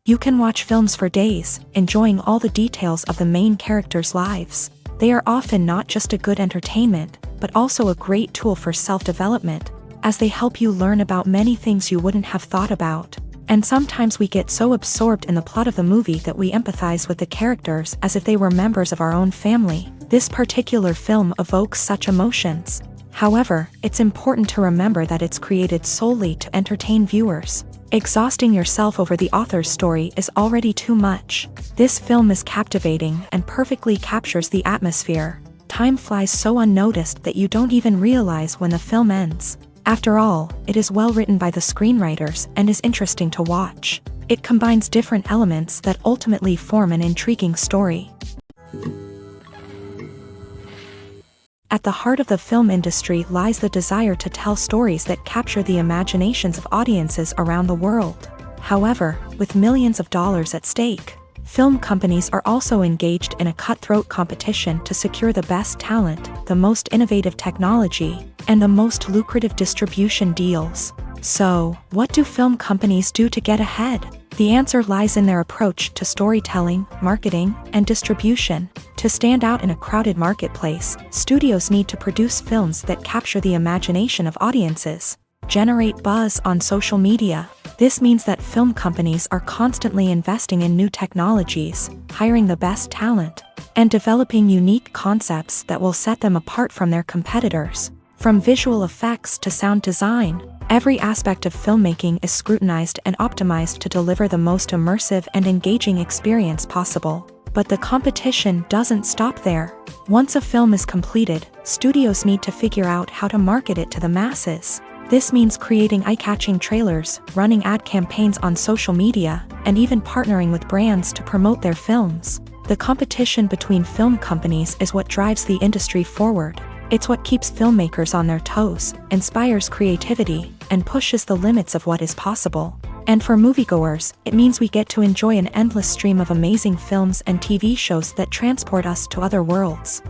You can watch films for days, enjoying all the details of the main characters' lives. They are often not just a good entertainment, but also a great tool for self-development, as they help you learn about many things you wouldn't have thought about. And sometimes we get so absorbed in the plot of the movie that we empathize with the characters as if they were members of our own family. This particular film evokes such emotions. However, it's important to remember that it's created solely to entertain viewers. Exhausting yourself over the author's story is already too much. This film is captivating and perfectly captures the atmosphere. Time flies so unnoticed that you don't even realize when the film ends. After all, it is well written by the screenwriters and is interesting to watch. It combines different elements that ultimately form an intriguing story. At the heart of the film industry lies the desire to tell stories that capture the imaginations of audiences around the world. However, with millions of dollars at stake, film companies are also engaged in a cutthroat competition to secure the best talent, the most innovative technology, and the most lucrative distribution deals. So, what do film companies do to get ahead? The answer lies in their approach to storytelling, marketing, and distribution. To stand out in a crowded marketplace, studios need to produce films that capture the imagination of audiences, generate buzz on social media. This means that film companies are constantly investing in new technologies, hiring the best talent, and developing unique concepts that will set them apart from their competitors. From visual effects to sound design, every aspect of filmmaking is scrutinized and optimized to deliver the most immersive and engaging experience possible. But the competition doesn't stop there. Once a film is completed, studios need to figure out how to market it to the masses. This means creating eye-catching trailers, running ad campaigns on social media, and even partnering with brands to promote their films. The competition between film companies is what drives the industry forward. It's what keeps filmmakers on their toes, inspires creativity, and pushes the limits of what is possible. And for moviegoers, it means we get to enjoy an endless stream of amazing films and TV shows that transport us to other worlds.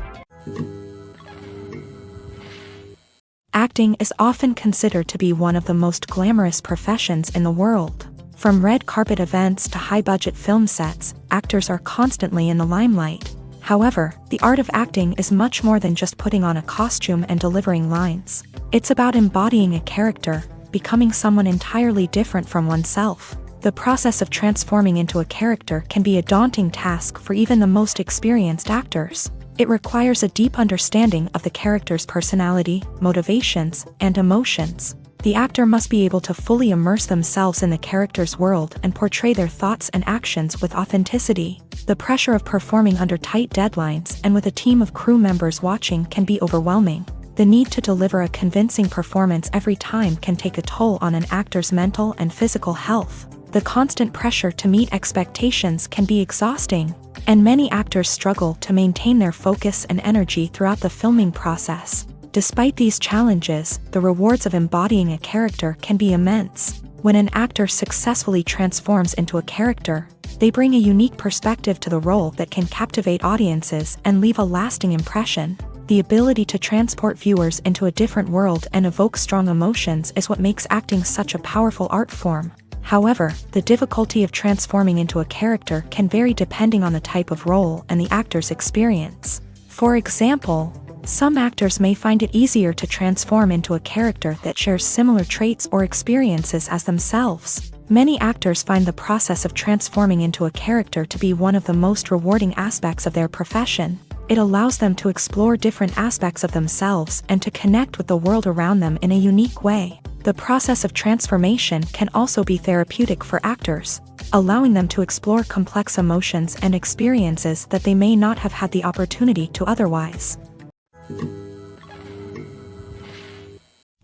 Acting is often considered to be one of the most glamorous professions in the world. From red carpet events to high-budget film sets, actors are constantly in the limelight. However, the art of acting is much more than just putting on a costume and delivering lines. It's about embodying a character, becoming someone entirely different from oneself. The process of transforming into a character can be a daunting task for even the most experienced actors. It requires a deep understanding of the character's personality, motivations, and emotions. The actor must be able to fully immerse themselves in the character's world and portray their thoughts and actions with authenticity. The pressure of performing under tight deadlines and with a team of crew members watching can be overwhelming. The need to deliver a convincing performance every time can take a toll on an actor's mental and physical health. The constant pressure to meet expectations can be exhausting, and many actors struggle to maintain their focus and energy throughout the filming process. Despite these challenges, the rewards of embodying a character can be immense. When an actor successfully transforms into a character, they bring a unique perspective to the role that can captivate audiences and leave a lasting impression. The ability to transport viewers into a different world and evoke strong emotions is what makes acting such a powerful art form. However, the difficulty of transforming into a character can vary depending on the type of role and the actor's experience. For example, some actors may find it easier to transform into a character that shares similar traits or experiences as themselves. Many actors find the process of transforming into a character to be one of the most rewarding aspects of their profession. It allows them to explore different aspects of themselves and to connect with the world around them in a unique way. The process of transformation can also be therapeutic for actors, allowing them to explore complex emotions and experiences that they may not have had the opportunity to otherwise.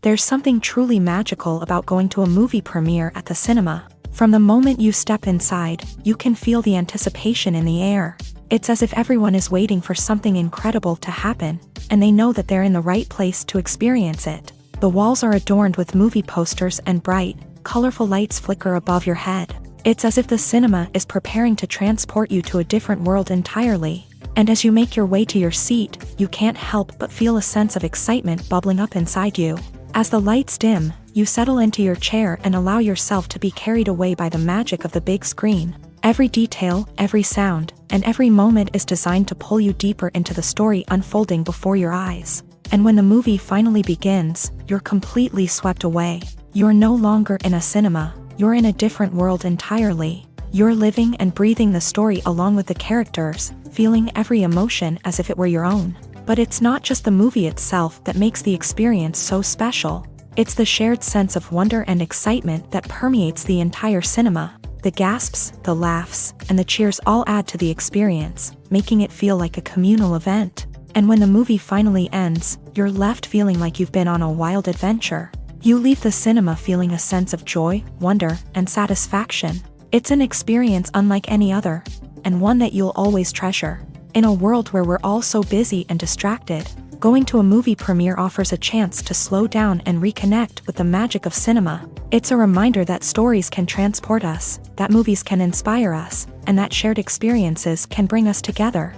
There's something truly magical about going to a movie premiere at the cinema. From the moment you step inside, you can feel the anticipation in the air. It's as if everyone is waiting for something incredible to happen, and they know that they're in the right place to experience it. The walls are adorned with movie posters and bright, colorful lights flicker above your head. It's as if the cinema is preparing to transport you to a different world entirely. And as you make your way to your seat, you can't help but feel a sense of excitement bubbling up inside you. As the lights dim, you settle into your chair and allow yourself to be carried away by the magic of the big screen. Every detail, every sound, and every moment is designed to pull you deeper into the story unfolding before your eyes. And when the movie finally begins, you're completely swept away. You're no longer in a cinema, you're in a different world entirely. You're living and breathing the story along with the characters, feeling every emotion as if it were your own. But it's not just the movie itself that makes the experience so special. It's the shared sense of wonder and excitement that permeates the entire cinema. The gasps, the laughs, and the cheers all add to the experience, making it feel like a communal event. And when the movie finally ends, you're left feeling like you've been on a wild adventure. You leave the cinema feeling a sense of joy, wonder, and satisfaction. It's an experience unlike any other, and one that you'll always treasure. In a world where we're all so busy and distracted, going to a movie premiere offers a chance to slow down and reconnect with the magic of cinema. It's a reminder that stories can transport us, that movies can inspire us, and that shared experiences can bring us together.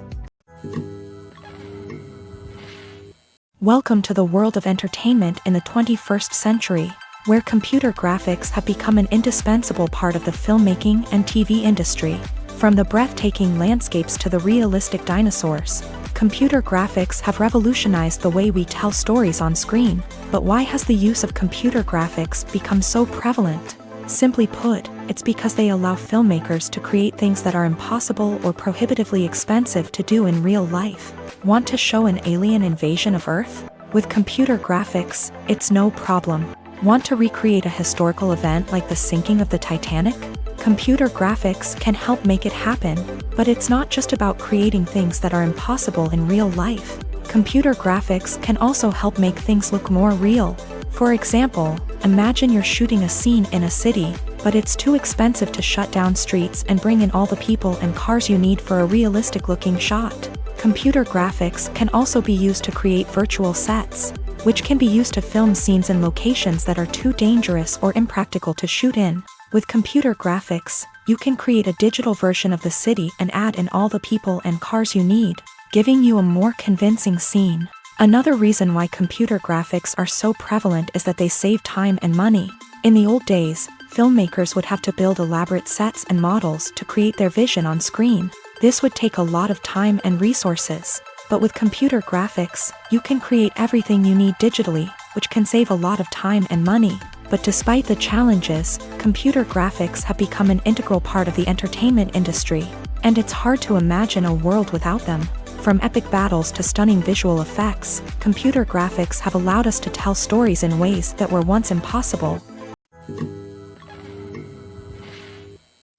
Welcome to the world of entertainment in the 21st century, where computer graphics have become an indispensable part of the filmmaking and TV industry. From the breathtaking landscapes to the realistic dinosaurs, computer graphics have revolutionized the way we tell stories on screen. But why has the use of computer graphics become so prevalent? Simply put, it's because they allow filmmakers to create things that are impossible or prohibitively expensive to do in real life. Want to show an alien invasion of Earth? With computer graphics, it's no problem. Want to recreate a historical event like the sinking of the Titanic? Computer graphics can help make it happen, but it's not just about creating things that are impossible in real life. Computer graphics can also help make things look more real. For example, imagine you're shooting a scene in a city, but it's too expensive to shut down streets and bring in all the people and cars you need for a realistic-looking shot. Computer graphics can also be used to create virtual sets, which can be used to film scenes in locations that are too dangerous or impractical to shoot in. With computer graphics, you can create a digital version of the city and add in all the people and cars you need, giving you a more convincing scene. Another reason why computer graphics are so prevalent is that they save time and money. In the old days, filmmakers would have to build elaborate sets and models to create their vision on screen. This would take a lot of time and resources. But with computer graphics, you can create everything you need digitally, which can save a lot of time and money. But despite the challenges, computer graphics have become an integral part of the entertainment industry, and it's hard to imagine a world without them. From epic battles to stunning visual effects, computer graphics have allowed us to tell stories in ways that were once impossible.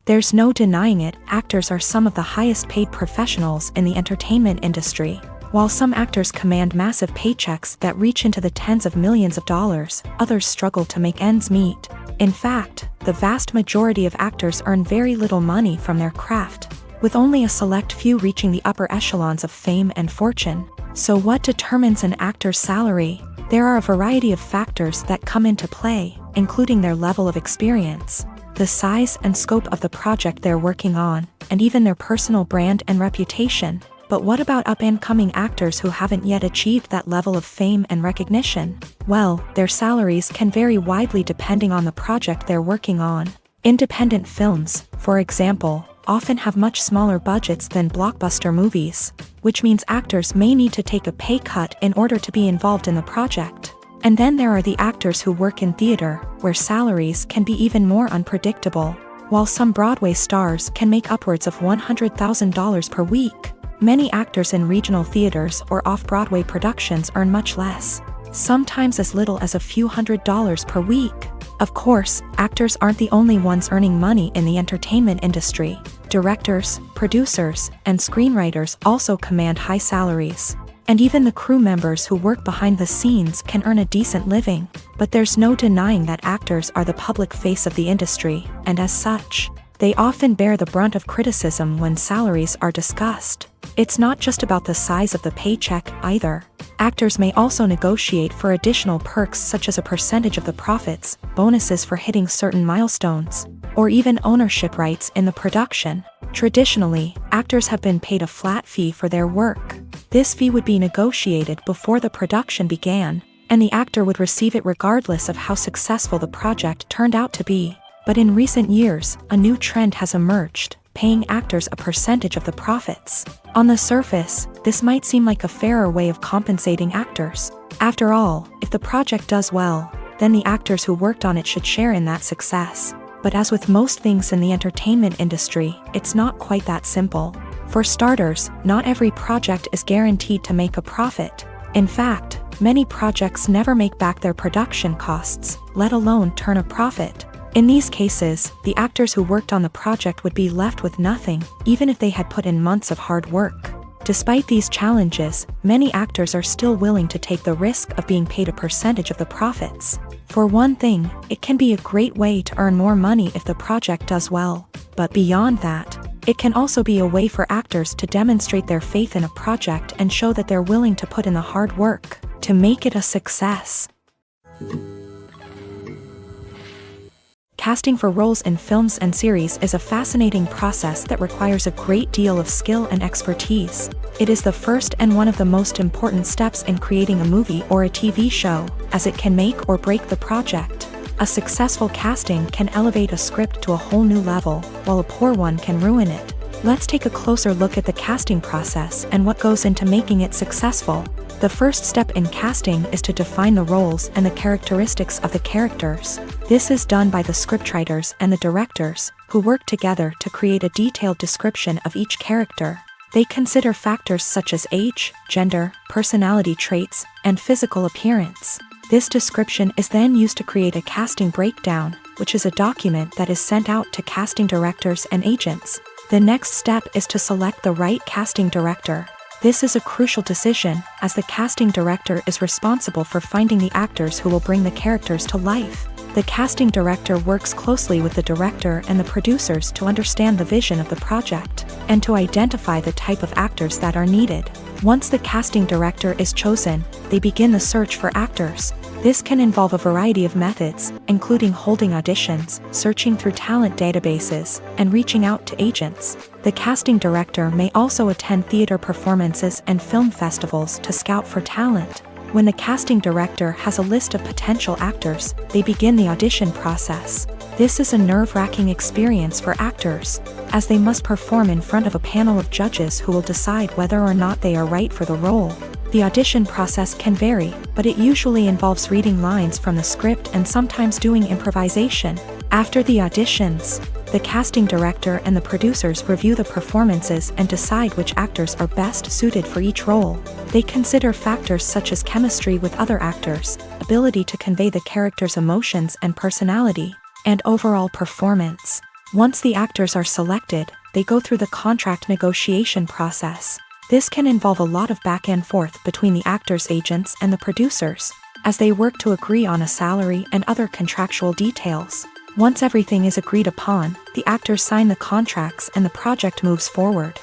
There's no denying it, actors are some of the highest paid professionals in the entertainment industry. While some actors command massive paychecks that reach into the tens of millions of dollars, others struggle to make ends meet. In fact, the vast majority of actors earn very little money from their craft, with only a select few reaching the upper echelons of fame and fortune. So what determines an actor's salary? There are a variety of factors that come into play, including their level of experience, the size and scope of the project they're working on, and even their personal brand and reputation. But what about up-and-coming actors who haven't yet achieved that level of fame and recognition? Well, their salaries can vary widely depending on the project they're working on. Independent films, for example, often have much smaller budgets than blockbuster movies, which means actors may need to take a pay cut in order to be involved in the project. And then there are the actors who work in theater, where salaries can be even more unpredictable. While some Broadway stars can make upwards of $100,000 per week, many actors in regional theaters or off-Broadway productions earn much less, sometimes as little as a few $100s per week. Of course, actors aren't the only ones earning money in the entertainment industry. Directors, producers, and screenwriters also command high salaries. And even the crew members who work behind the scenes can earn a decent living. But there's no denying that actors are the public face of the industry, and as such, they often bear the brunt of criticism when salaries are discussed. It's not just about the size of the paycheck, either. Actors may also negotiate for additional perks such as a percentage of the profits, bonuses for hitting certain milestones, or even ownership rights in the production. Traditionally, actors have been paid a flat fee for their work. This fee would be negotiated before the production began, and the actor would receive it regardless of how successful the project turned out to be. But in recent years, a new trend has emerged, paying actors a percentage of the profits. On the surface, this might seem like a fairer way of compensating actors. After all, if the project does well, then the actors who worked on it should share in that success. But as with most things in the entertainment industry, it's not quite that simple. For starters, not every project is guaranteed to make a profit. In fact, many projects never make back their production costs, let alone turn a profit. In these cases, the actors who worked on the project would be left with nothing, even if they had put in months of hard work. Despite these challenges, many actors are still willing to take the risk of being paid a percentage of the profits. For one thing, it can be a great way to earn more money if the project does well. But beyond that, it can also be a way for actors to demonstrate their faith in a project and show that they're willing to put in the hard work to make it a success. Casting for roles in films and series is a fascinating process that requires a great deal of skill and expertise. It is the first and one of the most important steps in creating a movie or a TV show, as it can make or break the project. A successful casting can elevate a script to a whole new level, while a poor one can ruin it. Let's take a closer look at the casting process and what goes into making it successful. The first step in casting is to define the roles and the characteristics of the characters. This is done by the scriptwriters and the directors, who work together to create a detailed description of each character. They consider factors such as age, gender, personality traits, and physical appearance. This description is then used to create a casting breakdown, which is a document that is sent out to casting directors and agents. The next step is to select the right casting director. This is a crucial decision, as the casting director is responsible for finding the actors who will bring the characters to life. The casting director works closely with the director and the producers to understand the vision of the project, and to identify the type of actors that are needed. Once the casting director is chosen, they begin the search for actors. This can involve a variety of methods, including holding auditions, searching through talent databases, and reaching out to agents. The casting director may also attend theater performances and film festivals to scout for talent. When the casting director has a list of potential actors, they begin the audition process. This is a nerve-wracking experience for actors, as they must perform in front of a panel of judges who will decide whether or not they are right for the role. The audition process can vary, but it usually involves reading lines from the script and sometimes doing improvisation. After the auditions, the casting director and the producers review the performances and decide which actors are best suited for each role. They consider factors such as chemistry with other actors, ability to convey the character's emotions and personality, and overall performance. Once the actors are selected, they go through the contract negotiation process. This can involve a lot of back and forth between the actors' agents and the producers, as they work to agree on a salary and other contractual details. Once everything is agreed upon, the actors sign the contracts and the project moves forward.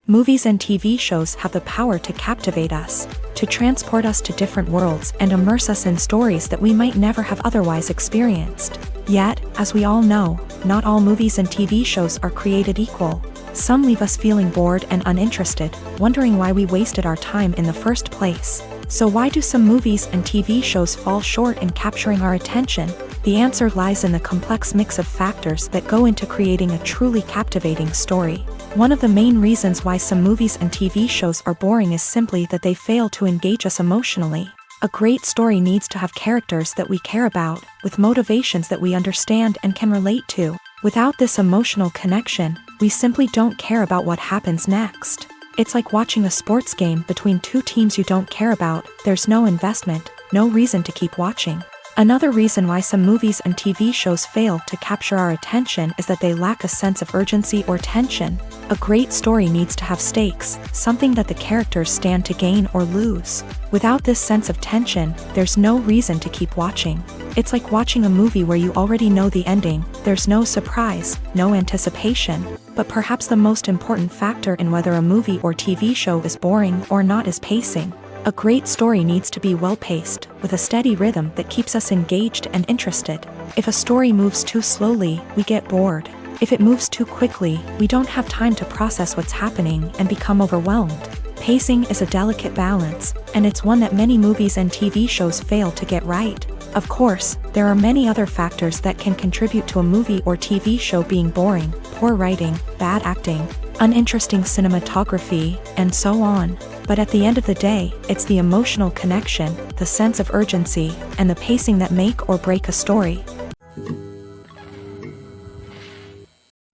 Movies and TV shows have the power to captivate us, to transport us to different worlds and immerse us in stories that we might never have otherwise experienced. Yet, as we all know, not all movies and TV shows are created equal. Some leave us feeling bored and uninterested, wondering why we wasted our time in the first place. So why do some movies and TV shows fall short in capturing our attention? The answer lies in the complex mix of factors that go into creating a truly captivating story. One of the main reasons why some movies and TV shows are boring is simply that they fail to engage us emotionally. A great story needs to have characters that we care about, with motivations that we understand and can relate to. Without this emotional connection, we simply don't care about what happens next. It's like watching a sports game between two teams you don't care about. There's no investment, no reason to keep watching. Another reason why some movies and TV shows fail to capture our attention is that they lack a sense of urgency or tension. A great story needs to have stakes, something that the characters stand to gain or lose. Without this sense of tension, there's no reason to keep watching. It's like watching a movie where you already know the ending. There's no surprise, no anticipation. But perhaps the most important factor in whether a movie or TV show is boring or not is pacing. A great story needs to be well-paced, with a steady rhythm that keeps us engaged and interested. If a story moves too slowly, we get bored. If it moves too quickly, we don't have time to process what's happening and become overwhelmed. Pacing is a delicate balance, and it's one that many movies and TV shows fail to get right. Of course, there are many other factors that can contribute to a movie or TV show being boring: poor writing, bad acting, uninteresting cinematography, and so on. But at the end of the day, it's the emotional connection, the sense of urgency, and the pacing that make or break a story.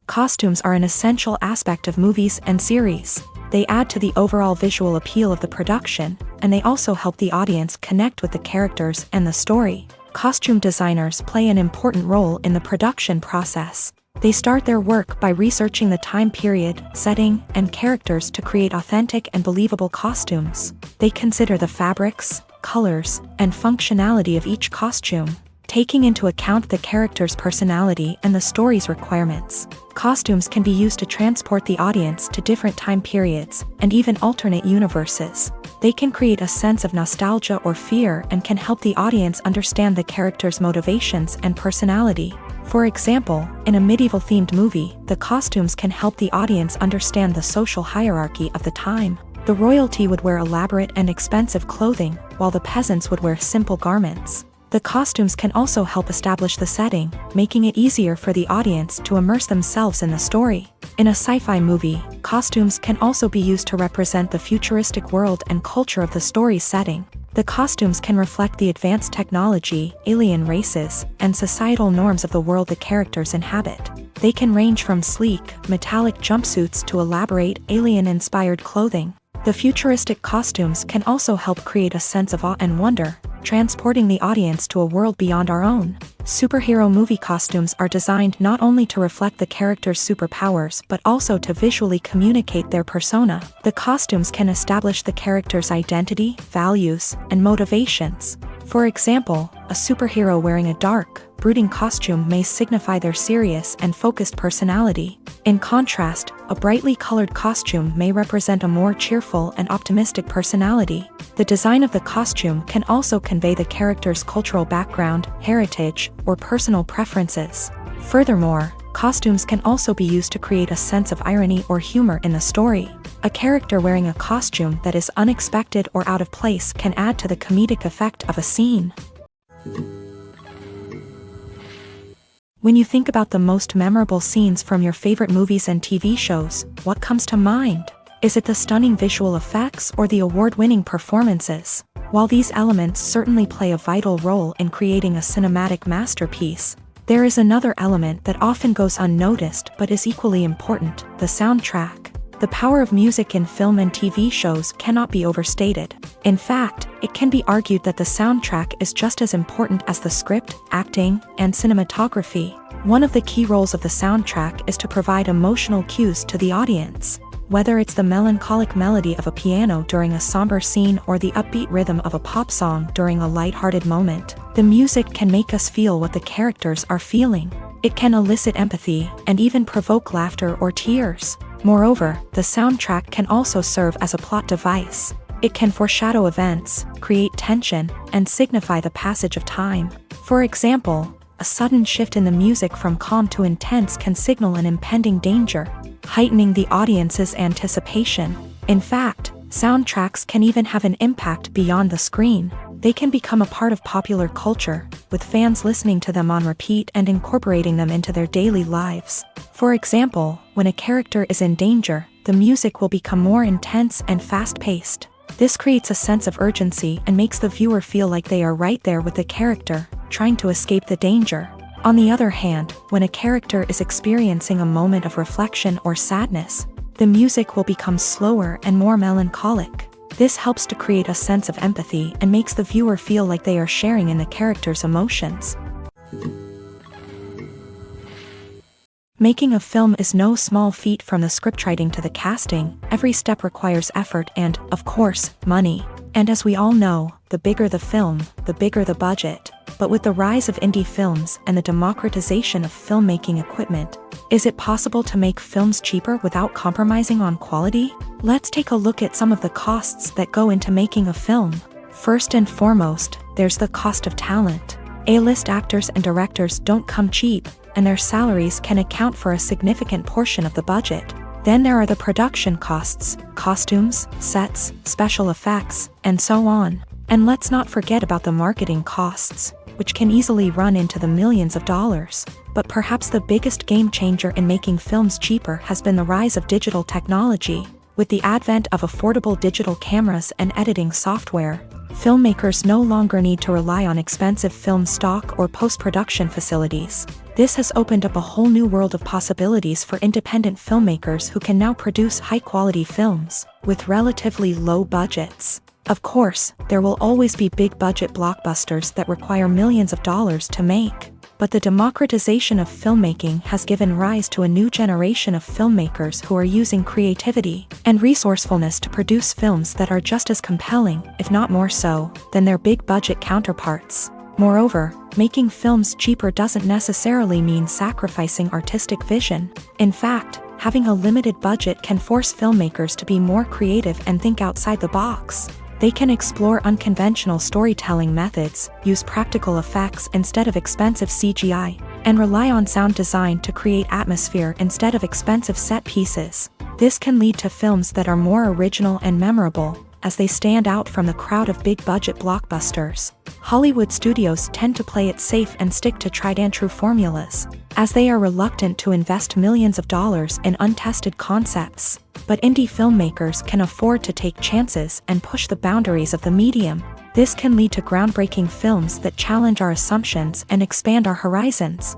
Costumes are an essential aspect of movies and series. They add to the overall visual appeal of the production, and they also help the audience connect with the characters and the story. Costume designers play an important role in the production process. They start their work by researching the time period, setting, and characters to create authentic and believable costumes. They consider the fabrics, colors, and functionality of each costume, taking into account the character's personality and the story's requirements. Costumes can be used to transport the audience to different time periods, and even alternate universes. They can create a sense of nostalgia or fear and can help the audience understand the character's motivations and personality. For example, in a medieval-themed movie, the costumes can help the audience understand the social hierarchy of the time. The royalty would wear elaborate and expensive clothing, while the peasants would wear simple garments. The costumes can also help establish the setting, making it easier for the audience to immerse themselves in the story. In a sci-fi movie, costumes can also be used to represent the futuristic world and culture of the story's setting. The costumes can reflect the advanced technology, alien races, and societal norms of the world the characters inhabit. They can range from sleek, metallic jumpsuits to elaborate, alien-inspired clothing. The futuristic costumes can also help create a sense of awe and wonder, transporting the audience to a world beyond our own. Superhero movie costumes are designed not only to reflect the character's superpowers but also to visually communicate their persona. The costumes can establish the character's identity, values, and motivations. For example, a superhero wearing a dark, brooding costume may signify their serious and focused personality. In contrast, a brightly colored costume may represent a more cheerful and optimistic personality. The design of the costume can also convey the character's cultural background, heritage, or personal preferences. Furthermore, costumes can also be used to create a sense of irony or humor in the story. A character wearing a costume that is unexpected or out of place can add to the comedic effect of a scene. When you think about the most memorable scenes from your favorite movies and TV shows, what comes to mind? Is it the stunning visual effects or the award-winning performances? While these elements certainly play a vital role in creating a cinematic masterpiece, there is another element that often goes unnoticed but is equally important: the soundtrack. The power of music in film and TV shows cannot be overstated. In fact, it can be argued that the soundtrack is just as important as the script, acting, and cinematography. One of the key roles of the soundtrack is to provide emotional cues to the audience. Whether it's the melancholic melody of a piano during a somber scene or the upbeat rhythm of a pop song during a lighthearted moment, the music can make us feel what the characters are feeling. It can elicit empathy and even provoke laughter or tears. Moreover, the soundtrack can also serve as a plot device. It can foreshadow events, create tension, and signify the passage of time. For example, a sudden shift in the music from calm to intense can signal an impending danger, heightening the audience's anticipation. In fact, soundtracks can even have an impact beyond the screen. They can become a part of popular culture, with fans listening to them on repeat and incorporating them into their daily lives. For example, when a character is in danger, the music will become more intense and fast-paced. This creates a sense of urgency and makes the viewer feel like they are right there with the character, trying to escape the danger. On the other hand, when a character is experiencing a moment of reflection or sadness, the music will become slower and more melancholic. This helps to create a sense of empathy and makes the viewer feel like they are sharing in the character's emotions. Making a film is no small feat. From the scriptwriting to the casting, every step requires effort and, of course, money. And as we all know, the bigger the film, the bigger the budget. But with the rise of indie films and the democratization of filmmaking equipment, is it possible to make films cheaper without compromising on quality? Let's take a look at some of the costs that go into making a film. First and foremost, there's the cost of talent. A-list actors and directors don't come cheap, and their salaries can account for a significant portion of the budget. Then there are the production costs, costumes, sets, special effects, and so on. And let's not forget about the marketing costs, which can easily run into the millions of dollars. But perhaps the biggest game changer in making films cheaper has been the rise of digital technology. With the advent of affordable digital cameras and editing software, filmmakers no longer need to rely on expensive film stock or post-production facilities. This has opened up a whole new world of possibilities for independent filmmakers who can now produce high-quality films with relatively low budgets. Of course, there will always be big-budget blockbusters that require millions of dollars to make. But the democratization of filmmaking has given rise to a new generation of filmmakers who are using creativity and resourcefulness to produce films that are just as compelling, if not more so, than their big-budget counterparts. Moreover, making films cheaper doesn't necessarily mean sacrificing artistic vision. In fact, having a limited budget can force filmmakers to be more creative and think outside the box. They can explore unconventional storytelling methods, use practical effects instead of expensive CGI, and rely on sound design to create atmosphere instead of expensive set pieces. This can lead to films that are more original and memorable, as they stand out from the crowd of big-budget blockbusters. Hollywood studios tend to play it safe and stick to tried-and-true formulas, as they are reluctant to invest millions of dollars in untested concepts. But indie filmmakers can afford to take chances and push the boundaries of the medium. This can lead to groundbreaking films that challenge our assumptions and expand our horizons.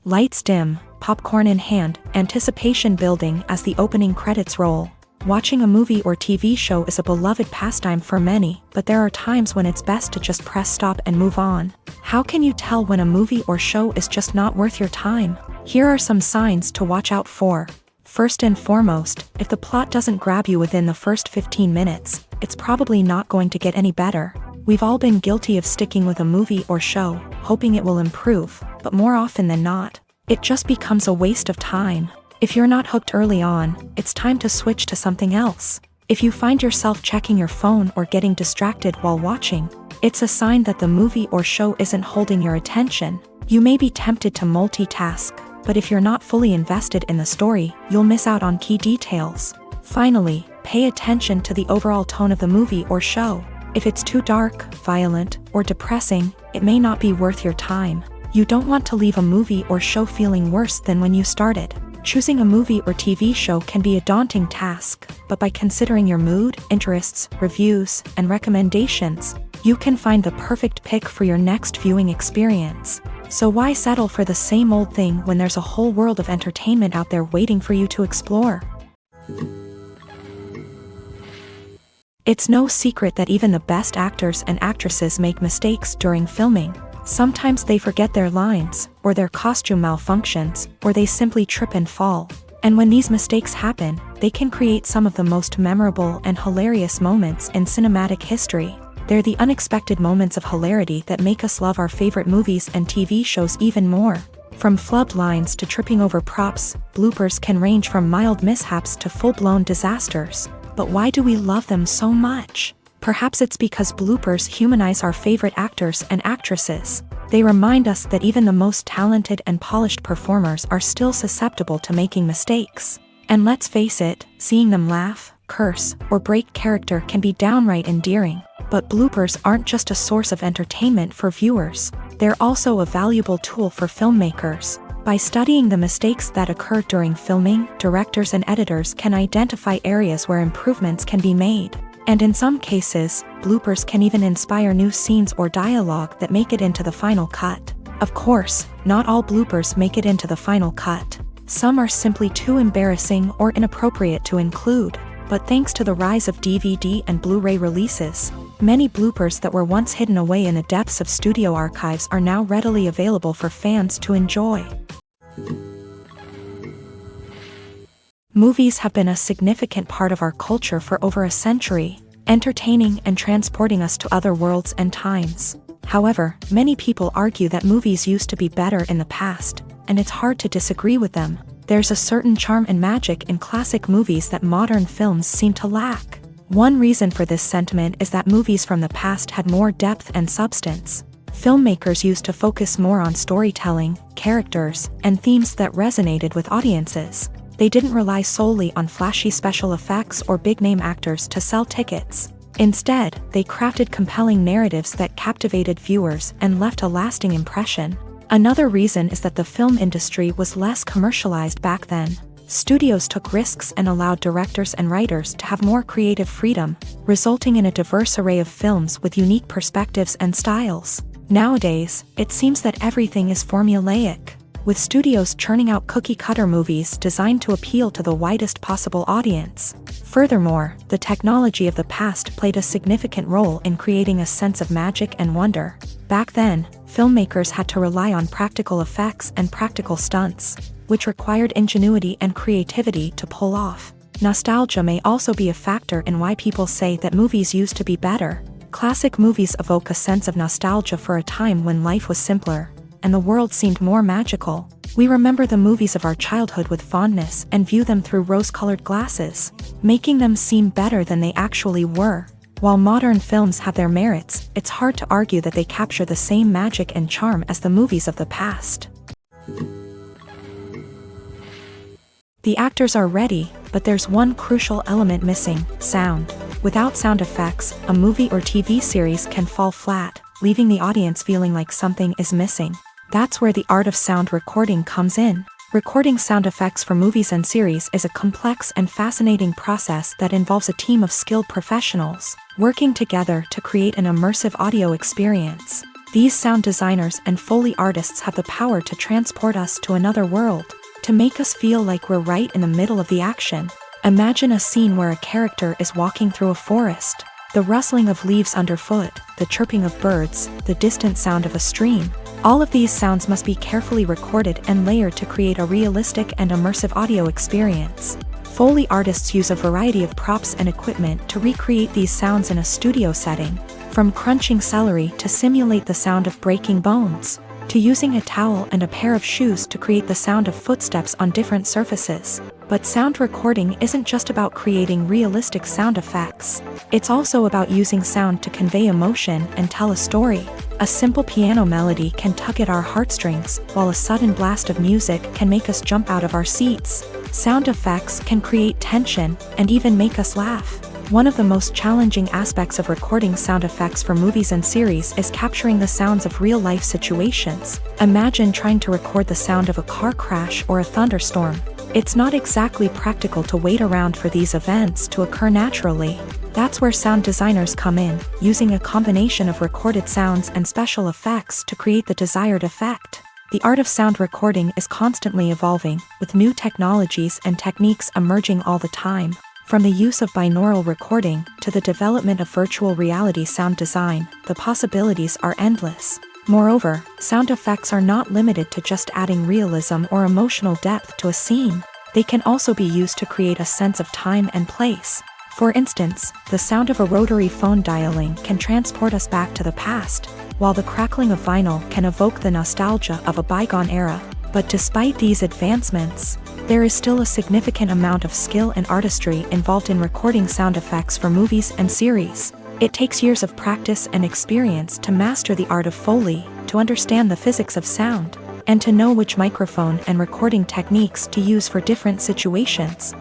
Lights dim, popcorn in hand, anticipation building as the opening credits roll. Watching a movie or TV show is a beloved pastime for many, but there are times when it's best to just press stop and move on. How can you tell when a movie or show is just not worth your time? Here are some signs to watch out for. First and foremost, if the plot doesn't grab you within the first 15 minutes, it's probably not going to get any better. We've all been guilty of sticking with a movie or show, hoping it will improve, but more often than not, it just becomes a waste of time. If you're not hooked early on, it's time to switch to something else. If you find yourself checking your phone or getting distracted while watching, it's a sign that the movie or show isn't holding your attention. You may be tempted to multitask, but if you're not fully invested in the story, you'll miss out on key details. Finally, pay attention to the overall tone of the movie or show. If it's too dark, violent, or depressing, it may not be worth your time. You don't want to leave a movie or show feeling worse than when you started. Choosing a movie or TV show can be a daunting task, but by considering your mood, interests, reviews, and recommendations, you can find the perfect pick for your next viewing experience. So why settle for the same old thing when there's a whole world of entertainment out there waiting for you to explore? It's no secret that even the best actors and actresses make mistakes during filming. Sometimes they forget their lines, or their costume malfunctions, or they simply trip and fall. And when these mistakes happen, they can create some of the most memorable and hilarious moments in cinematic history. They're the unexpected moments of hilarity that make us love our favorite movies and TV shows even more. From flubbed lines to tripping over props, bloopers can range from mild mishaps to full-blown disasters. But why do we love them so much? Perhaps it's because bloopers humanize our favorite actors and actresses. They remind us that even the most talented and polished performers are still susceptible to making mistakes. And let's face it, seeing them laugh, curse, or break character can be downright endearing. But bloopers aren't just a source of entertainment for viewers, they're also a valuable tool for filmmakers. By studying the mistakes that occur during filming, directors and editors can identify areas where improvements can be made. And in some cases, bloopers can even inspire new scenes or dialogue that make it into the final cut. Of course, not all bloopers make it into the final cut. Some are simply too embarrassing or inappropriate to include. But thanks to the rise of DVD and Blu-ray releases, many bloopers that were once hidden away in the depths of studio archives are now readily available for fans to enjoy. Movies have been a significant part of our culture for over a century, entertaining and transporting us to other worlds and times. However, many people argue that movies used to be better in the past, and it's hard to disagree with them. There's a certain charm and magic in classic movies that modern films seem to lack. One reason for this sentiment is that movies from the past had more depth and substance. Filmmakers used to focus more on storytelling, characters, and themes that resonated with audiences. They didn't rely solely on flashy special effects or big-name actors to sell tickets. Instead, they crafted compelling narratives that captivated viewers and left a lasting impression. Another reason is that the film industry was less commercialized back then. Studios took risks and allowed directors and writers to have more creative freedom, resulting in a diverse array of films with unique perspectives and styles. Nowadays, it seems that everything is formulaic, with studios churning out cookie-cutter movies designed to appeal to the widest possible audience. Furthermore, the technology of the past played a significant role in creating a sense of magic and wonder. Back then, filmmakers had to rely on practical effects and practical stunts, which required ingenuity and creativity to pull off. Nostalgia may also be a factor in why people say that movies used to be better. Classic movies evoke a sense of nostalgia for a time when life was simpler, and the world seemed more magical. We remember the movies of our childhood with fondness and view them through rose-colored glasses, making them seem better than they actually were. While modern films have their merits, it's hard to argue that they capture the same magic and charm as the movies of the past. The actors are ready, but there's one crucial element missing: sound. Without sound effects, a movie or TV series can fall flat, leaving the audience feeling like something is missing. That's where the art of sound recording comes in. Recording sound effects for movies and series is a complex and fascinating process that involves a team of skilled professionals working together to create an immersive audio experience. These sound designers and Foley artists have the power to transport us to another world, to make us feel like we're right in the middle of the action. Imagine a scene where a character is walking through a forest. The rustling of leaves underfoot, the chirping of birds, the distant sound of a stream. All of these sounds must be carefully recorded and layered to create a realistic and immersive audio experience. Foley artists use a variety of props and equipment to recreate these sounds in a studio setting, from crunching celery to simulate the sound of breaking bones, to using a towel and a pair of shoes to create the sound of footsteps on different surfaces. But sound recording isn't just about creating realistic sound effects. It's also about using sound to convey emotion and tell a story. A simple piano melody can tug at our heartstrings, while a sudden blast of music can make us jump out of our seats. Sound effects can create tension and even make us laugh. One of the most challenging aspects of recording sound effects for movies and series is capturing the sounds of real-life situations. Imagine trying to record the sound of a car crash or a thunderstorm. It's not exactly practical to wait around for these events to occur naturally. That's where sound designers come in, using a combination of recorded sounds and special effects to create the desired effect. The art of sound recording is constantly evolving, with new technologies and techniques emerging all the time. From the use of binaural recording to the development of virtual reality sound design, the possibilities are endless. Moreover, sound effects are not limited to just adding realism or emotional depth to a scene. They can also be used to create a sense of time and place. For instance, the sound of a rotary phone dialing can transport us back to the past, while the crackling of vinyl can evoke the nostalgia of a bygone era. But despite these advancements, there is still a significant amount of skill and artistry involved in recording sound effects for movies and series. It takes years of practice and experience to master the art of Foley, to understand the physics of sound, and to know which microphone and recording techniques to use for different situations.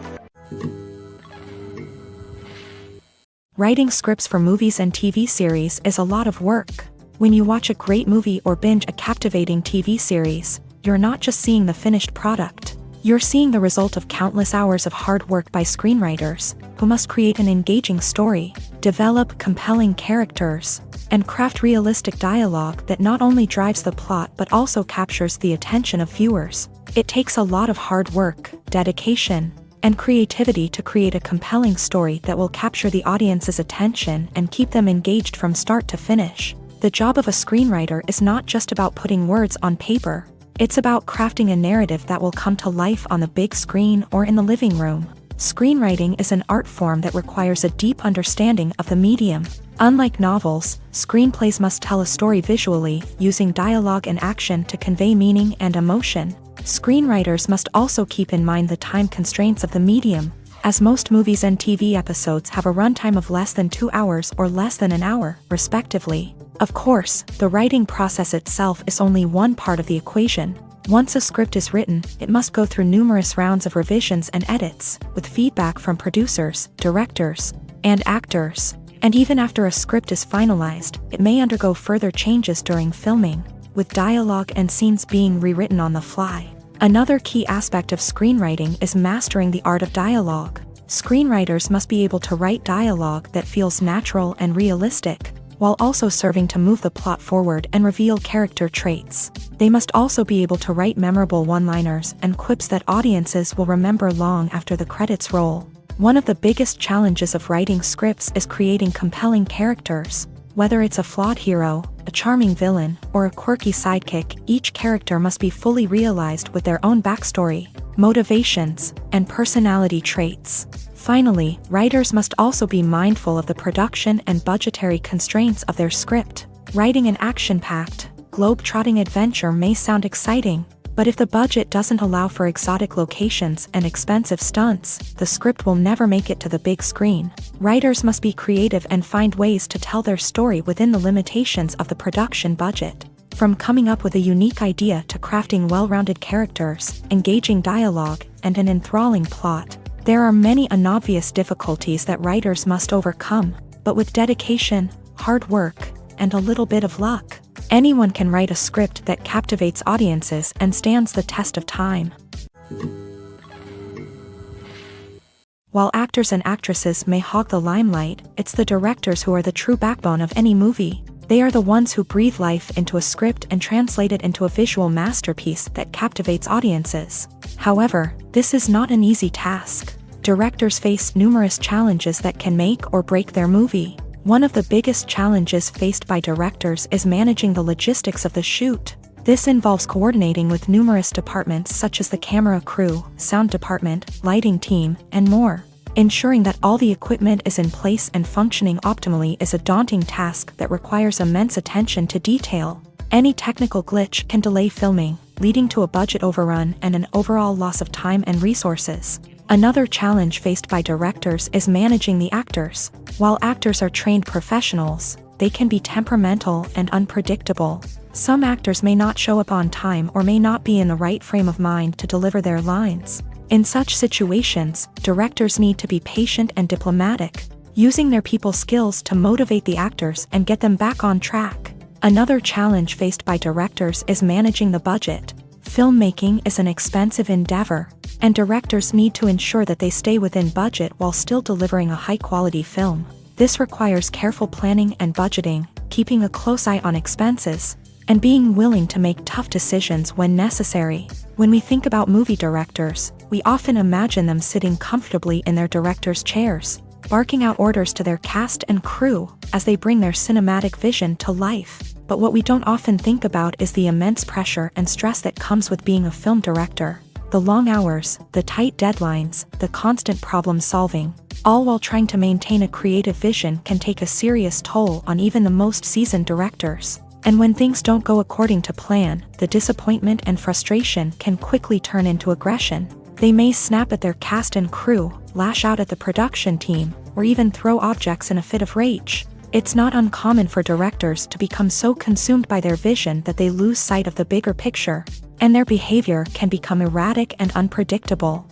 Writing scripts for movies and TV series is a lot of work. When you watch a great movie or binge a captivating TV series, you're not just seeing the finished product. You're seeing the result of countless hours of hard work by screenwriters, who must create an engaging story, develop compelling characters, and craft realistic dialogue that not only drives the plot but also captures the attention of viewers. It takes a lot of hard work, dedication, and creativity to create a compelling story that will capture the audience's attention and keep them engaged from start to finish. The job of a screenwriter is not just about putting words on paper. It's about crafting a narrative that will come to life on the big screen or in the living room. Screenwriting is an art form that requires a deep understanding of the medium. Unlike novels, screenplays must tell a story visually, using dialogue and action to convey meaning and emotion. Screenwriters must also keep in mind the time constraints of the medium, as most movies and TV episodes have a runtime of less than 2 hours or less than an hour, respectively. Of course, the writing process itself is only one part of the equation. Once a script is written, it must go through numerous rounds of revisions and edits, with feedback from producers, directors, and actors. And even after a script is finalized, it may undergo further changes during filming, with dialogue and scenes being rewritten on the fly. Another key aspect of screenwriting is mastering the art of dialogue. Screenwriters must be able to write dialogue that feels natural and realistic, while also serving to move the plot forward and reveal character traits. They must also be able to write memorable one-liners and quips that audiences will remember long after the credits roll. One of the biggest challenges of writing scripts is creating compelling characters. Whether it's a flawed hero, a charming villain, or a quirky sidekick, each character must be fully realized with their own backstory, motivations, and personality traits. Finally, writers must also be mindful of the production and budgetary constraints of their script. Writing an action-packed, globe-trotting adventure may sound exciting, but if the budget doesn't allow for exotic locations and expensive stunts, the script will never make it to the big screen. Writers must be creative and find ways to tell their story within the limitations of the production budget. From coming up with a unique idea to crafting well-rounded characters, engaging dialogue, and an enthralling plot, there are many unobvious difficulties that writers must overcome, but with dedication, hard work, and a little bit of luck, anyone can write a script that captivates audiences and stands the test of time. While actors and actresses may hog the limelight, it's the directors who are the true backbone of any movie. They are the ones who breathe life into a script and translate it into a visual masterpiece that captivates audiences. However, this is not an easy task. Directors face numerous challenges that can make or break their movie. One of the biggest challenges faced by directors is managing the logistics of the shoot. This involves coordinating with numerous departments such as the camera crew, sound department, lighting team, and more. Ensuring that all the equipment is in place and functioning optimally is a daunting task that requires immense attention to detail. Any technical glitch can delay filming, leading to a budget overrun and an overall loss of time and resources. Another challenge faced by directors is managing the actors. While actors are trained professionals, they can be temperamental and unpredictable. Some actors may not show up on time or may not be in the right frame of mind to deliver their lines. In such situations, directors need to be patient and diplomatic, using their people skills to motivate the actors and get them back on track. Another challenge faced by directors is managing the budget. Filmmaking is an expensive endeavor, and directors need to ensure that they stay within budget while still delivering a high-quality film. This requires careful planning and budgeting, keeping a close eye on expenses, and being willing to make tough decisions when necessary. When we think about movie directors, we often imagine them sitting comfortably in their director's chairs, barking out orders to their cast and crew as they bring their cinematic vision to life. But what we don't often think about is the immense pressure and stress that comes with being a film director. The long hours, the tight deadlines, the constant problem solving, all while trying to maintain a creative vision can take a serious toll on even the most seasoned directors. And when things don't go according to plan, the disappointment and frustration can quickly turn into aggression. They may snap at their cast and crew, lash out at the production team, or even throw objects in a fit of rage. It's not uncommon for directors to become so consumed by their vision that they lose sight of the bigger picture, and their behavior can become erratic and unpredictable.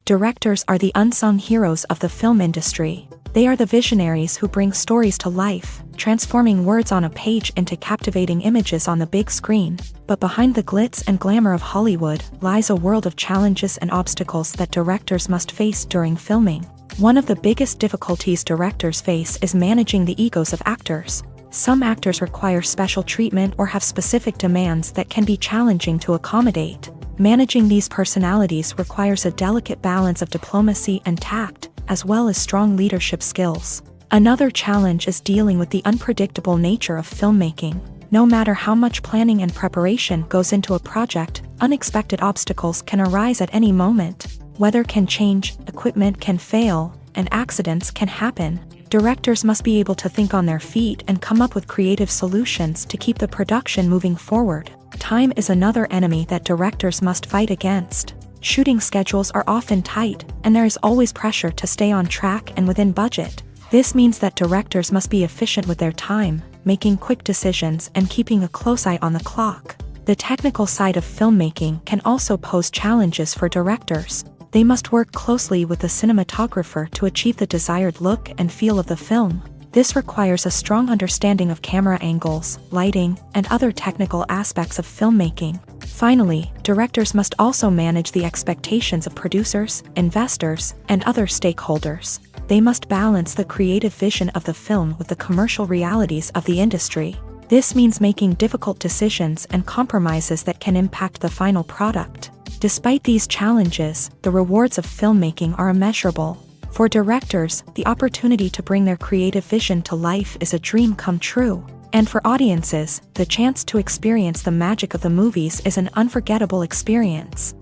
Directors are the unsung heroes of the film industry. They are the visionaries who bring stories to life, transforming words on a page into captivating images on the big screen. But behind the glitz and glamour of Hollywood lies a world of challenges and obstacles that directors must face during filming. One of the biggest difficulties directors face is managing the egos of actors. Some actors require special treatment or have specific demands that can be challenging to accommodate. Managing these personalities requires a delicate balance of diplomacy and tact, as well as strong leadership skills. Another challenge is dealing with the unpredictable nature of filmmaking. No matter how much planning and preparation goes into a project, unexpected obstacles can arise at any moment. Weather can change, equipment can fail, and accidents can happen. Directors must be able to think on their feet and come up with creative solutions to keep the production moving forward. Time is another enemy that directors must fight against. Shooting schedules are often tight, and there is always pressure to stay on track and within budget. This means that directors must be efficient with their time, making quick decisions and keeping a close eye on the clock. The technical side of filmmaking can also pose challenges for directors. They must work closely with the cinematographer to achieve the desired look and feel of the film. This requires a strong understanding of camera angles, lighting, and other technical aspects of filmmaking. Finally, directors must also manage the expectations of producers, investors, and other stakeholders. They must balance the creative vision of the film with the commercial realities of the industry. This means making difficult decisions and compromises that can impact the final product. Despite these challenges, the rewards of filmmaking are immeasurable. For directors, the opportunity to bring their creative vision to life is a dream come true. And for audiences, the chance to experience the magic of the movies is an unforgettable experience.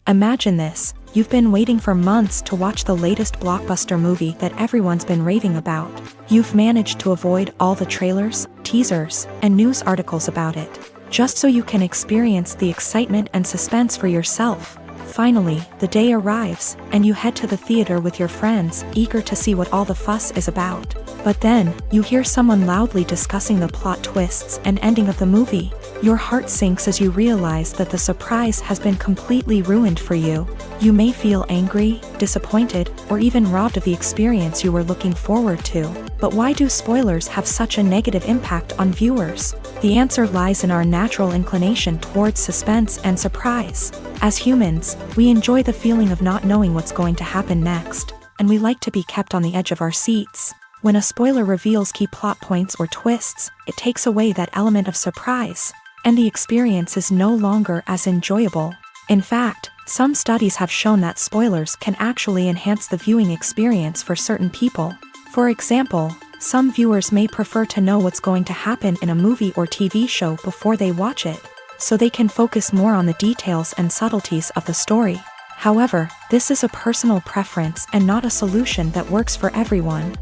Imagine this: you've been waiting for months to watch the latest blockbuster movie that everyone's been raving about. You've managed to avoid all the trailers, teasers, and news articles about it, just so you can experience the excitement and suspense for yourself. Finally, the day arrives, and you head to the theater with your friends, eager to see what all the fuss is about. But then, you hear someone loudly discussing the plot twists and ending of the movie. Your heart sinks as you realize that the surprise has been completely ruined for you. You may feel angry, disappointed, or even robbed of the experience you were looking forward to. But why do spoilers have such a negative impact on viewers? The answer lies in our natural inclination towards suspense and surprise. As humans, we enjoy the feeling of not knowing what's going to happen next, and we like to be kept on the edge of our seats. When a spoiler reveals key plot points or twists, it takes away that element of surprise, and the experience is no longer as enjoyable. In fact, some studies have shown that spoilers can actually enhance the viewing experience for certain people. For example, some viewers may prefer to know what's going to happen in a movie or TV show before they watch it, so they can focus more on the details and subtleties of the story. However, this is a personal preference and not a solution that works for everyone.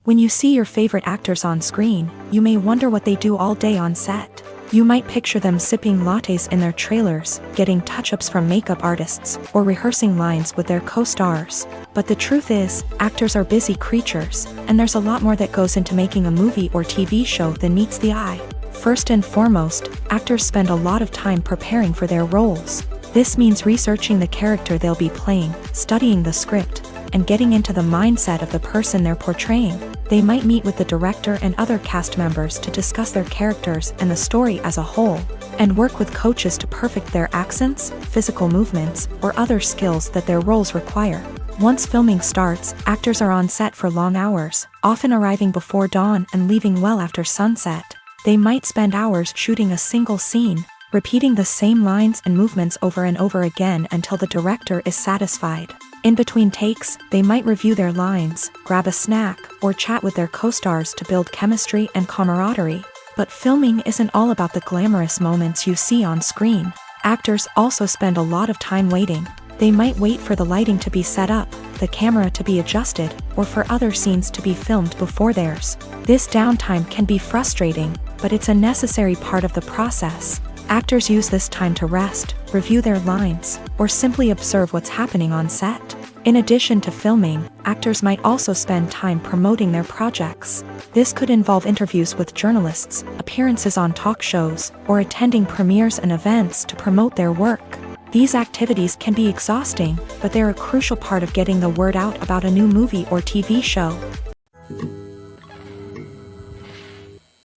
When you see your favorite actors on screen, you may wonder what they do all day on set. You might picture them sipping lattes in their trailers, getting touch-ups from makeup artists, or rehearsing lines with their co-stars. But the truth is, actors are busy creatures, and there's a lot more that goes into making a movie or TV show than meets the eye. First and foremost, actors spend a lot of time preparing for their roles. This means researching the character they'll be playing, studying the script, and getting into the mindset of the person they're portraying. They might meet with the director and other cast members to discuss their characters and the story as a whole, and work with coaches to perfect their accents, physical movements, or other skills that their roles require. Once filming starts, actors are on set for long hours, often arriving before dawn and leaving well after sunset. They might spend hours shooting a single scene, repeating the same lines and movements over and over again until the director is satisfied. In between takes, they might review their lines, grab a snack, or chat with their co-stars to build chemistry and camaraderie. But filming isn't all about the glamorous moments you see on screen. Actors also spend a lot of time waiting. They might wait for the lighting to be set up, the camera to be adjusted, or for other scenes to be filmed before theirs. This downtime can be frustrating, but it's a necessary part of the process. Actors use this time to rest, review their lines, or simply observe what's happening on set. In addition to filming, actors might also spend time promoting their projects. This could involve interviews with journalists, appearances on talk shows, or attending premieres and events to promote their work. These activities can be exhausting, but they're a crucial part of getting the word out about a new movie or TV show.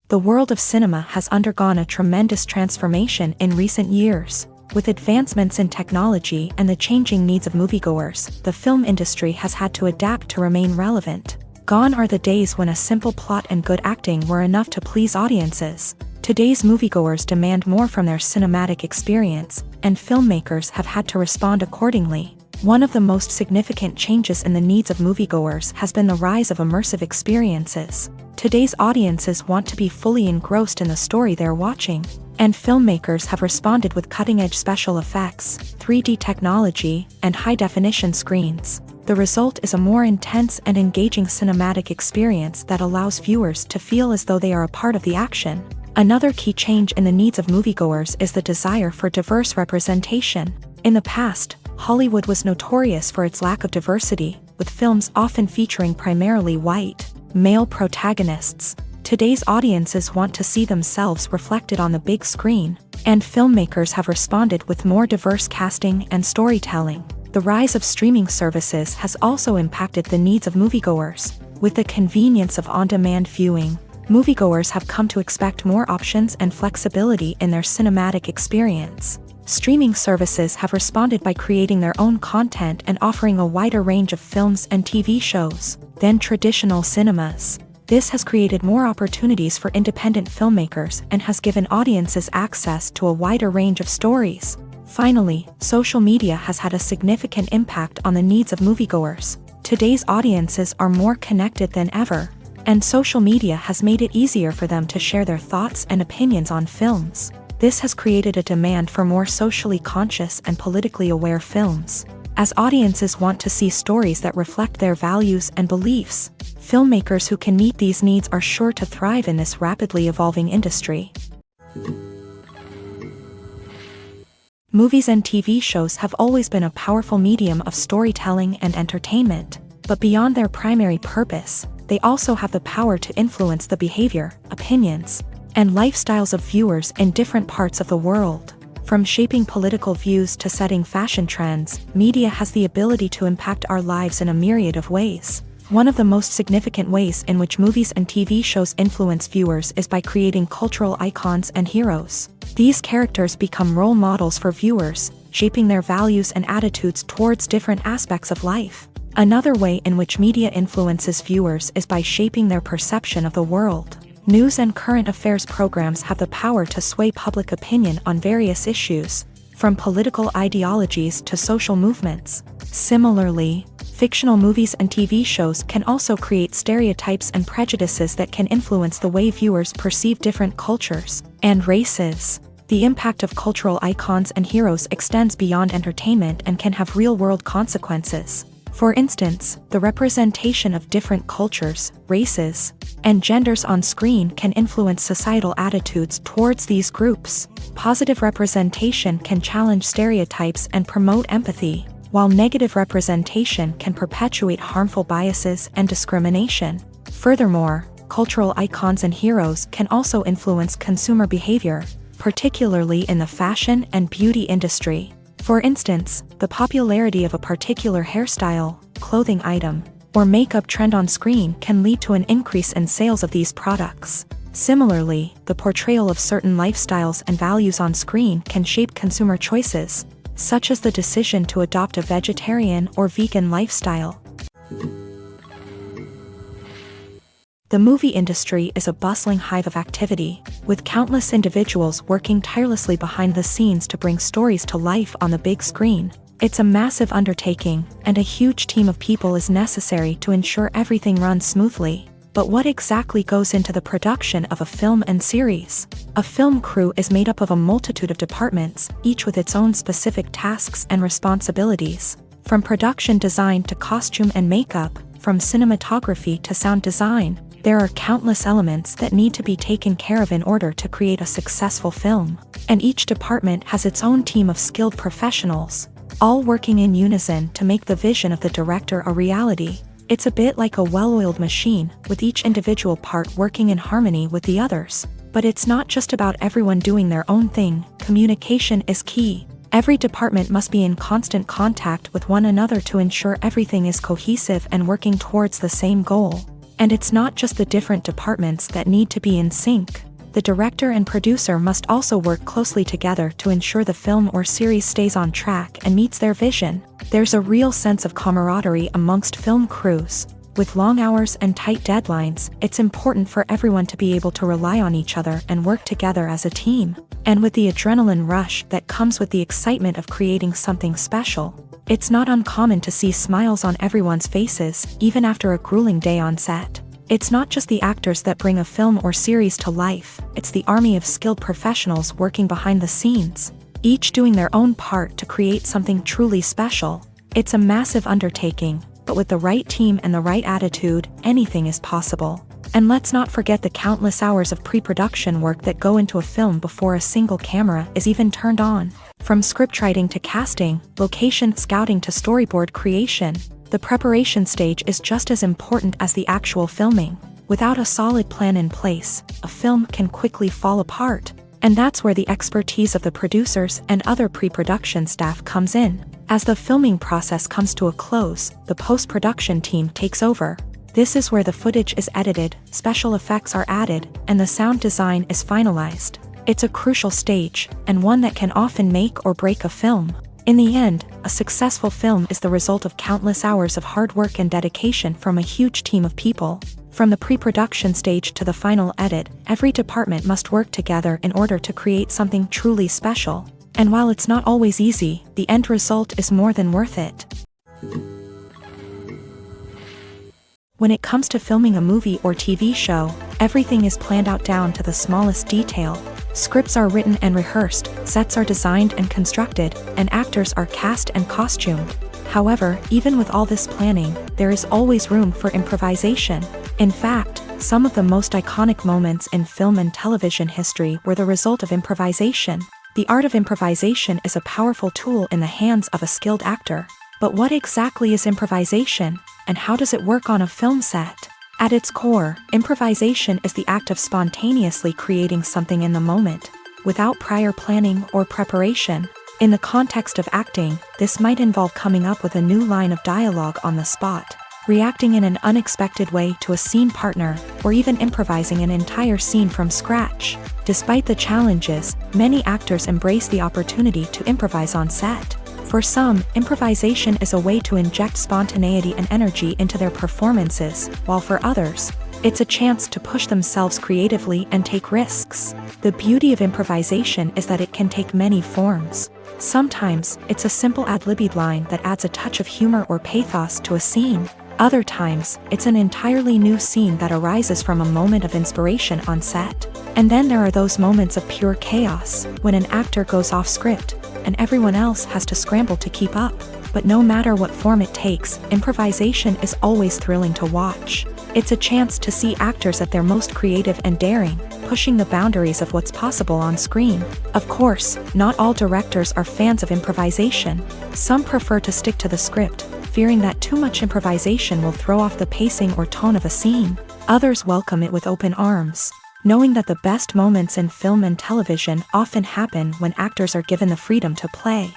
The world of cinema has undergone a tremendous transformation in recent years. With advancements in technology and the changing needs of moviegoers, the film industry has had to adapt to remain relevant. Gone are the days when a simple plot and good acting were enough to please audiences. Today's moviegoers demand more from their cinematic experience, and filmmakers have had to respond accordingly. One of the most significant changes in the needs of moviegoers has been the rise of immersive experiences. Today's audiences want to be fully engrossed in the story they're watching, and filmmakers have responded with cutting-edge special effects, 3D technology, and high-definition screens. The result is a more intense and engaging cinematic experience that allows viewers to feel as though they are a part of the action. Another key change in the needs of moviegoers is the desire for diverse representation. In the past, Hollywood was notorious for its lack of diversity, with films often featuring primarily white, male protagonists. Today's audiences want to see themselves reflected on the big screen, and filmmakers have responded with more diverse casting and storytelling. The rise of streaming services has also impacted the needs of moviegoers. With the convenience of on-demand viewing, moviegoers have come to expect more options and flexibility in their cinematic experience. Streaming services have responded by creating their own content and offering a wider range of films and TV shows than traditional cinemas. This has created more opportunities for independent filmmakers and has given audiences access to a wider range of stories. Finally, social media has had a significant impact on the needs of moviegoers. Today's audiences are more connected than ever, and social media has made it easier for them to share their thoughts and opinions on films. This has created a demand for more socially conscious and politically aware films. As audiences want to see stories that reflect their values and beliefs, filmmakers who can meet these needs are sure to thrive in this rapidly evolving industry. Movies and TV shows have always been a powerful medium of storytelling and entertainment, but beyond their primary purpose, they also have the power to influence the behavior, opinions, and lifestyles of viewers in different parts of the world. From shaping political views to setting fashion trends, media has the ability to impact our lives in a myriad of ways. One of the most significant ways in which movies and TV shows influence viewers is by creating cultural icons and heroes. These characters become role models for viewers, shaping their values and attitudes towards different aspects of life. Another way in which media influences viewers is by shaping their perception of the world. News and current affairs programs have the power to sway public opinion on various issues, from political ideologies to social movements. Similarly, fictional movies and TV shows can also create stereotypes and prejudices that can influence the way viewers perceive different cultures and races. The impact of cultural icons and heroes extends beyond entertainment and can have real-world consequences. For instance, the representation of different cultures, races, and genders on screen can influence societal attitudes towards these groups. Positive representation can challenge stereotypes and promote empathy, while negative representation can perpetuate harmful biases and discrimination. Furthermore, cultural icons and heroes can also influence consumer behavior, particularly in the fashion and beauty industry. For instance, the popularity of a particular hairstyle, clothing item, or makeup trend on screen can lead to an increase in sales of these products. Similarly, the portrayal of certain lifestyles and values on screen can shape consumer choices, such as the decision to adopt a vegetarian or vegan lifestyle. The movie industry is a bustling hive of activity, with countless individuals working tirelessly behind the scenes to bring stories to life on the big screen. It's a massive undertaking, and a huge team of people is necessary to ensure everything runs smoothly. But what exactly goes into the production of a film and series? A film crew is made up of a multitude of departments, each with its own specific tasks and responsibilities. From production design to costume and makeup, from cinematography to sound design, there are countless elements that need to be taken care of in order to create a successful film. And each department has its own team of skilled professionals. all working in unison to make the vision of the director a reality. It's a bit like a well-oiled machine, with each individual part working in harmony with the others. But it's not just about everyone doing their own thing. Communication is key. Every department must be in constant contact with one another to ensure everything is cohesive and working towards the same goal. And it's not just the different departments that need to be in sync. The director and producer must also work closely together to ensure the film or series stays on track and meets their vision. There's a real sense of camaraderie amongst film crews. With long hours and tight deadlines, it's important for everyone to be able to rely on each other and work together as a team. And with the adrenaline rush that comes with the excitement of creating something special, it's not uncommon to see smiles on everyone's faces, even after a grueling day on set. It's not just the actors that bring a film or series to life, it's the army of skilled professionals working behind the scenes, each doing their own part to create something truly special. It's a massive undertaking, but with the right team and the right attitude, anything is possible. And let's not forget the countless hours of pre-production work that go into a film before a single camera is even turned on. From scriptwriting to casting, location scouting to storyboard creation, the preparation stage is just as important as the actual filming. Without a solid plan in place, a film can quickly fall apart. And that's where the expertise of the producers and other pre-production staff comes in. As the filming process comes to a close, the post-production team takes over. This is where the footage is edited, special effects are added, and the sound design is finalized. It's a crucial stage, and one that can often make or break a film. In the end, a successful film is the result of countless hours of hard work and dedication from a huge team of people. From the pre-production stage to the final edit, every department must work together in order to create something truly special. And while it's not always easy, the end result is more than worth it. When it comes to filming a movie or TV show, everything is planned out down to the smallest detail. Scripts are written and rehearsed, sets are designed and constructed, and actors are cast and costumed. However, even with all this planning, there is always room for improvisation. In fact, some of the most iconic moments in film and television history were the result of improvisation. The art of improvisation is a powerful tool in the hands of a skilled actor. But what exactly is improvisation, and how does it work on a film set? At its core, improvisation is the act of spontaneously creating something in the moment, without prior planning or preparation. In the context of acting, this might involve coming up with a new line of dialogue on the spot, reacting in an unexpected way to a scene partner, or even improvising an entire scene from scratch. Despite the challenges, many actors embrace the opportunity to improvise on set. For some, improvisation is a way to inject spontaneity and energy into their performances, while for others, it's a chance to push themselves creatively and take risks. The beauty of improvisation is that it can take many forms. Sometimes, it's a simple ad-libbed line that adds a touch of humor or pathos to a scene. Other times, it's an entirely new scene that arises from a moment of inspiration on set. And then there are those moments of pure chaos, when an actor goes off script, and everyone else has to scramble to keep up. But no matter what form it takes, improvisation is always thrilling to watch. It's a chance to see actors at their most creative and daring, pushing the boundaries of what's possible on screen. Of course, not all directors are fans of improvisation. Some prefer to stick to the script, fearing that too much improvisation will throw off the pacing or tone of a scene. Others welcome it with open arms, knowing that the best moments in film and television often happen when actors are given the freedom to play.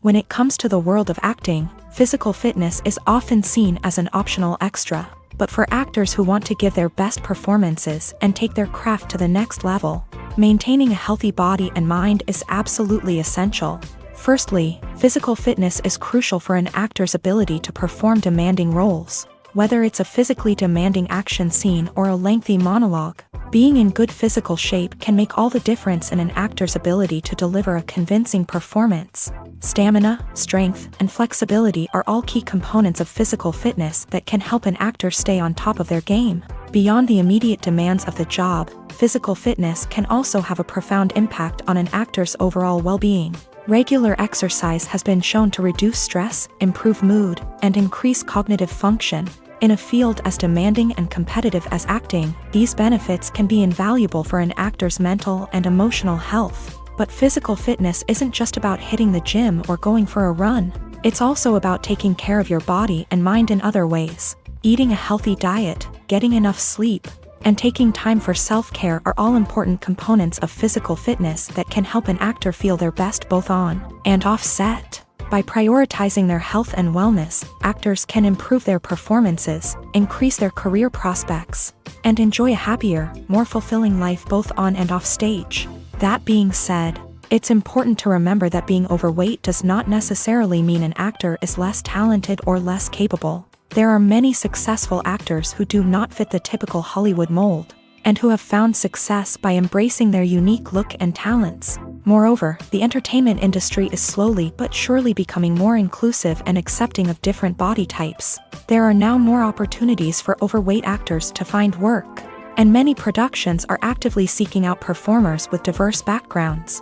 When it comes to the world of acting, physical fitness is often seen as an optional extra. But for actors who want to give their best performances and take their craft to the next level, maintaining a healthy body and mind is absolutely essential. Firstly, physical fitness is crucial for an actor's ability to perform demanding roles. Whether it's a physically demanding action scene or a lengthy monologue, being in good physical shape can make all the difference in an actor's ability to deliver a convincing performance. Stamina, strength, and flexibility are all key components of physical fitness that can help an actor stay on top of their game. Beyond the immediate demands of the job, physical fitness can also have a profound impact on an actor's overall well-being. Regular exercise has been shown to reduce stress, improve mood, and increase cognitive function. In a field as demanding and competitive as acting, these benefits can be invaluable for an actor's mental and emotional health. But physical fitness isn't just about hitting the gym or going for a run. It's also about taking care of your body and mind in other ways. Eating a healthy diet, getting enough sleep, and taking time for self-care are all important components of physical fitness that can help an actor feel their best both on and off set. By prioritizing their health and wellness, actors can improve their performances, increase their career prospects, and enjoy a happier, more fulfilling life both on and off stage. That being said, it's important to remember that being overweight does not necessarily mean an actor is less talented or less capable. There are many successful actors who do not fit the typical Hollywood mold, and who have found success by embracing their unique look and talents. Moreover, the entertainment industry is slowly but surely becoming more inclusive and accepting of different body types. There are now more opportunities for overweight actors to find work, and many productions are actively seeking out performers with diverse backgrounds.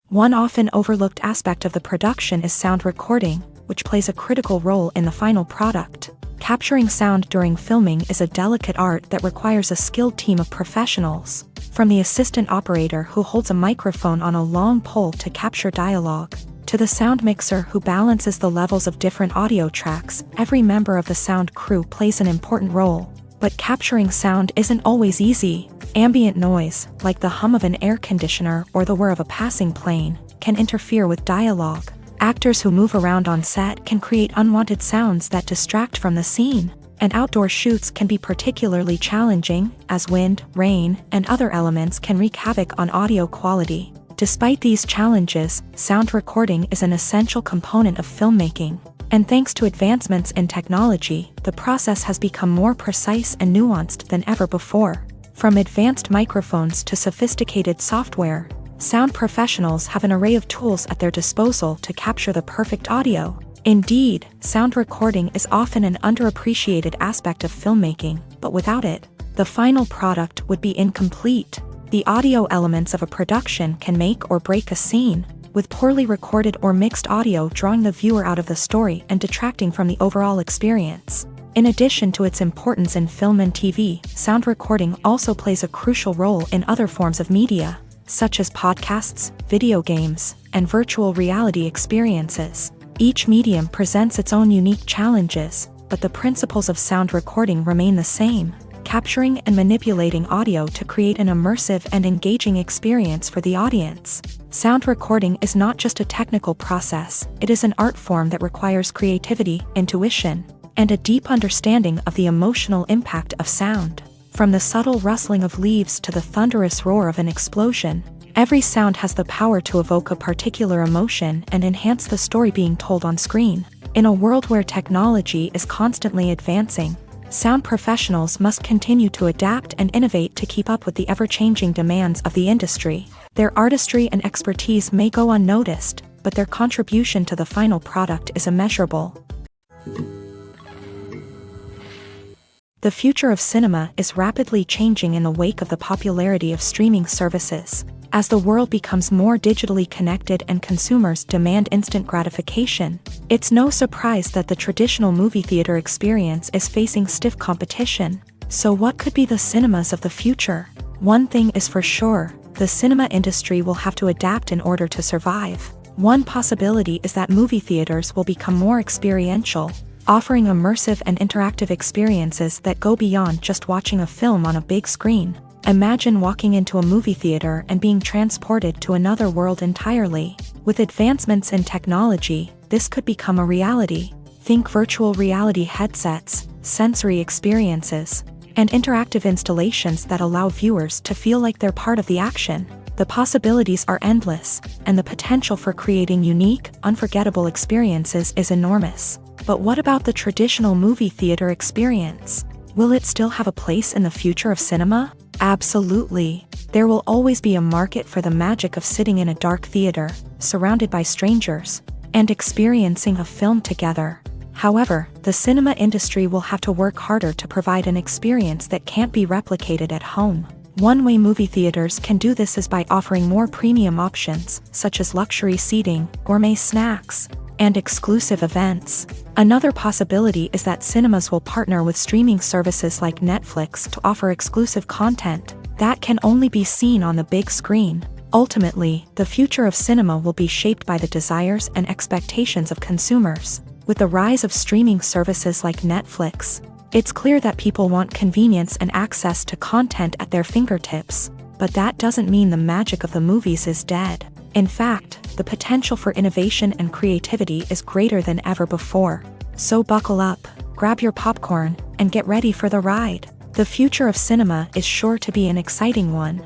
One often overlooked aspect of the production is sound recording, which plays a critical role in the final product. Capturing sound during filming is a delicate art that requires a skilled team of professionals, from the assistant operator who holds a microphone on a long pole to capture dialogue, to the sound mixer who balances the levels of different audio tracks. Every member of the sound crew plays an important role. But capturing sound isn't always easy. Ambient noise, like the hum of an air conditioner or the whir of a passing plane, can interfere with dialogue. Actors who move around on set can create unwanted sounds that distract from the scene, and outdoor shoots can be particularly challenging, as wind, rain, and other elements can wreak havoc on audio quality. Despite these challenges, sound recording is an essential component of filmmaking. And thanks to advancements in technology, the process has become more precise and nuanced than ever before. From advanced microphones to sophisticated software, sound professionals have an array of tools at their disposal to capture the perfect audio. Indeed, sound recording is often an underappreciated aspect of filmmaking, but without it, the final product would be incomplete. The audio elements of a production can make or break a scene, with poorly recorded or mixed audio drawing the viewer out of the story and detracting from the overall experience. In addition to its importance in film and TV, sound recording also plays a crucial role in other forms of media, such as podcasts, video games, and virtual reality experiences. Each medium presents its own unique challenges, but the principles of sound recording remain the same: capturing and manipulating audio to create an immersive and engaging experience for the audience. Sound recording is not just a technical process, it is an art form that requires creativity, intuition, and a deep understanding of the emotional impact of sound. From the subtle rustling of leaves to the thunderous roar of an explosion, every sound has the power to evoke a particular emotion and enhance the story being told on screen. In a world where technology is constantly advancing, sound professionals must continue to adapt and innovate to keep up with the ever-changing demands of the industry. Their artistry and expertise may go unnoticed, but their contribution to the final product is immeasurable. The future of cinema is rapidly changing in the wake of the popularity of streaming services. As the world becomes more digitally connected and consumers demand instant gratification, it's no surprise that the traditional movie theater experience is facing stiff competition. So what could be the cinemas of the future? One thing is for sure, the cinema industry will have to adapt in order to survive. One possibility is that movie theaters will become more experiential, offering immersive and interactive experiences that go beyond just watching a film on a big screen. Imagine walking into a movie theater and being transported to another world entirely. With advancements in technology, this could become a reality. Think virtual reality headsets, sensory experiences, and interactive installations that allow viewers to feel like they're part of the action. The possibilities are endless, and the potential for creating unique, unforgettable experiences is enormous. But what about the traditional movie theater experience? Will it still have a place in the future of cinema? Absolutely. There will always be a market for the magic of sitting in a dark theater, surrounded by strangers, and experiencing a film together. However, the cinema industry will have to work harder to provide an experience that can't be replicated at home. One way movie theaters can do this is by offering more premium options, such as luxury seating, gourmet snacks, and exclusive events. Another possibility is that cinemas will partner with streaming services like Netflix to offer exclusive content, that can only be seen on the big screen. Ultimately, the future of cinema will be shaped by the desires and expectations of consumers. With the rise of streaming services like Netflix, it's clear that people want convenience and access to content at their fingertips. But that doesn't mean the magic of the movies is dead. In fact, the potential for innovation and creativity is greater than ever before. So buckle up, grab your popcorn, and get ready for the ride. The future of cinema is sure to be an exciting one.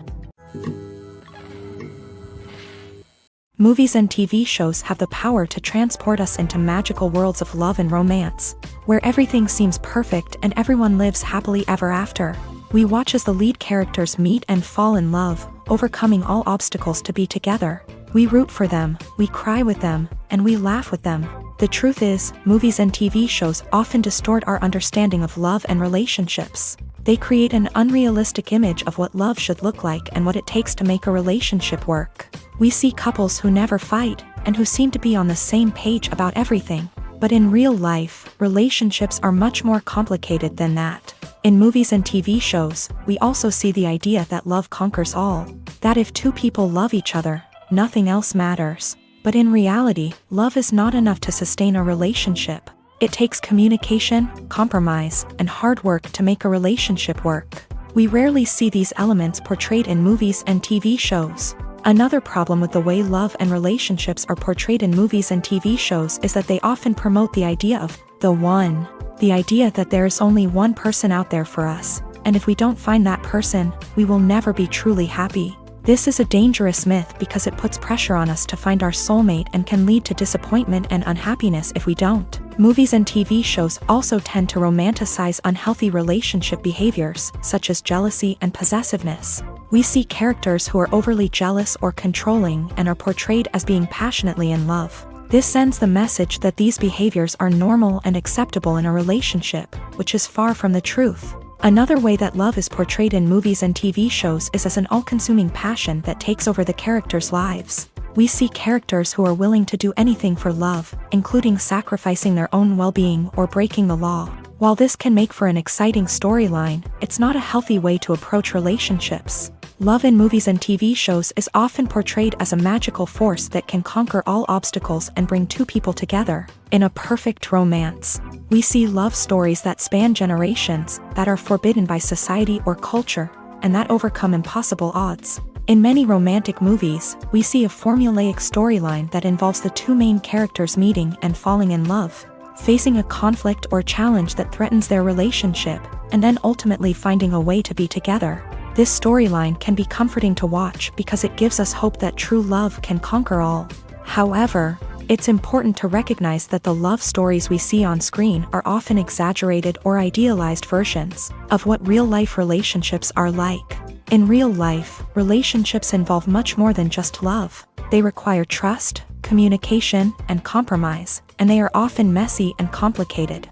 Movies and TV shows have the power to transport us into magical worlds of love and romance, where everything seems perfect and everyone lives happily ever after. We watch as the lead characters meet and fall in love, overcoming all obstacles to be together. We root for them, we cry with them, and we laugh with them. The truth is, movies and TV shows often distort our understanding of love and relationships. They create an unrealistic image of what love should look like and what it takes to make a relationship work. We see couples who never fight, and who seem to be on the same page about everything. But in real life, relationships are much more complicated than that. In movies and TV shows, we also see the idea that love conquers all. That if two people love each other, nothing else matters. But in reality, love is not enough to sustain a relationship. It takes communication, compromise, and hard work to make a relationship work. We rarely see these elements portrayed in movies and TV shows. Another problem with the way love and relationships are portrayed in movies and TV shows is that they often promote the idea of the one. The idea that there is only one person out there for us, and if we don't find that person, we will never be truly happy. This is a dangerous myth because it puts pressure on us to find our soulmate and can lead to disappointment and unhappiness if we don't. Movies and TV shows also tend to romanticize unhealthy relationship behaviors, such as jealousy and possessiveness. We see characters who are overly jealous or controlling and are portrayed as being passionately in love. This sends the message that these behaviors are normal and acceptable in a relationship, which is far from the truth. Another way that love is portrayed in movies and TV shows is as an all-consuming passion that takes over the characters' lives. We see characters who are willing to do anything for love, including sacrificing their own well-being or breaking the law. While this can make for an exciting storyline, it's not a healthy way to approach relationships. Love in movies and TV shows is often portrayed as a magical force that can conquer all obstacles and bring two people together. In a perfect romance, we see love stories that span generations, that are forbidden by society or culture, and that overcome impossible odds. In many romantic movies, we see a formulaic storyline that involves the two main characters meeting and falling in love, facing a conflict or challenge that threatens their relationship, and then ultimately finding a way to be together. This storyline can be comforting to watch because it gives us hope that true love can conquer all. However, it's important to recognize that the love stories we see on screen are often exaggerated or idealized versions of what real-life relationships are like. In real life, relationships involve much more than just love. They require trust, communication, and compromise, and they are often messy and complicated.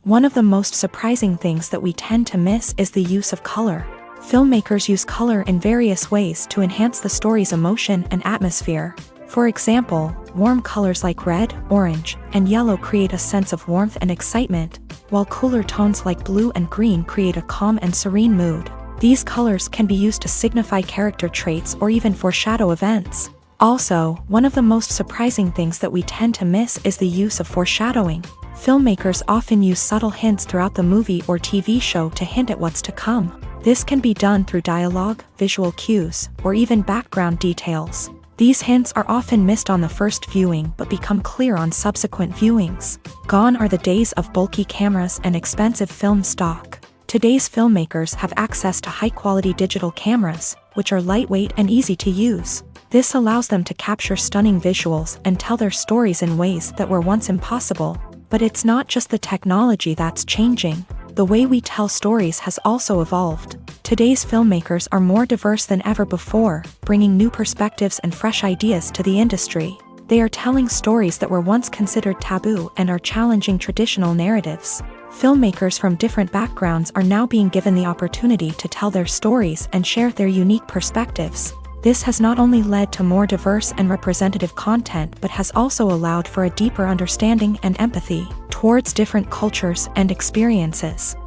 One of the most surprising things that we tend to miss is the use of color. Filmmakers use color in various ways to enhance the story's emotion and atmosphere. For example, warm colors like red, orange, and yellow create a sense of warmth and excitement, while cooler tones like blue and green create a calm and serene mood. These colors can be used to signify character traits or even foreshadow events. Also, one of the most surprising things that we tend to miss is the use of foreshadowing. Filmmakers often use subtle hints throughout the movie or TV show to hint at what's to come. This can be done through dialogue, visual cues, or even background details. These hints are often missed on the first viewing but become clear on subsequent viewings. Gone are the days of bulky cameras and expensive film stock. Today's filmmakers have access to high-quality digital cameras, which are lightweight and easy to use. This allows them to capture stunning visuals and tell their stories in ways that were once impossible. But it's not just the technology that's changing. The way we tell stories has also evolved. Today's filmmakers are more diverse than ever before, bringing new perspectives and fresh ideas to the industry. They are telling stories that were once considered taboo and are challenging traditional narratives. Filmmakers from different backgrounds are now being given the opportunity to tell their stories and share their unique perspectives. This has not only led to more diverse and representative content but has also allowed for a deeper understanding and empathy towards different cultures and experiences.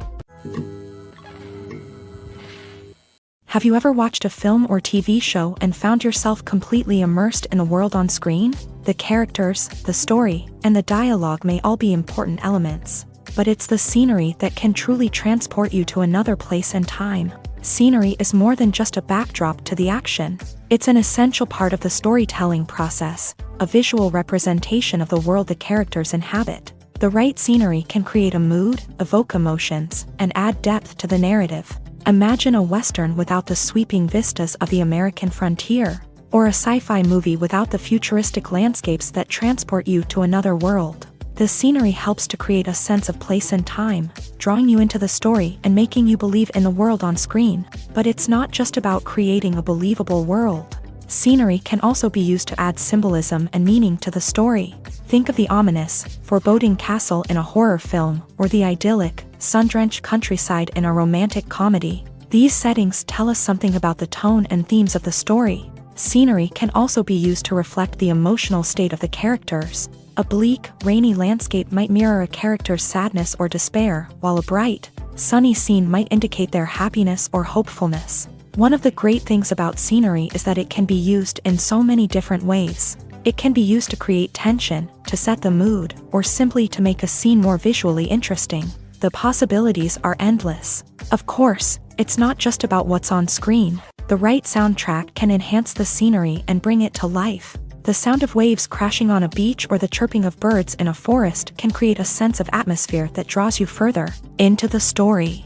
Have you ever watched a film or TV show and found yourself completely immersed in the world on screen? The characters, the story, and the dialogue may all be important elements, but it's the scenery that can truly transport you to another place and time. Scenery is more than just a backdrop to the action. It's an essential part of the storytelling process, a visual representation of the world the characters inhabit. The right scenery can create a mood, evoke emotions, and add depth to the narrative. Imagine a Western without the sweeping vistas of the American frontier, or a sci-fi movie without the futuristic landscapes that transport you to another world. The scenery helps to create a sense of place and time, drawing you into the story and making you believe in the world on screen. But it's not just about creating a believable world. Scenery can also be used to add symbolism and meaning to the story. Think of the ominous, foreboding castle in a horror film, or the idyllic, sun-drenched countryside in a romantic comedy. These settings tell us something about the tone and themes of the story. Scenery can also be used to reflect the emotional state of the characters. A bleak, rainy landscape might mirror a character's sadness or despair, while a bright, sunny scene might indicate their happiness or hopefulness. One of the great things about scenery is that it can be used in so many different ways. It can be used to create tension, to set the mood, or simply to make a scene more visually interesting. The possibilities are endless. Of course, it's not just about what's on screen. The right soundtrack can enhance the scenery and bring it to life. The sound of waves crashing on a beach or the chirping of birds in a forest can create a sense of atmosphere that draws you further into the story.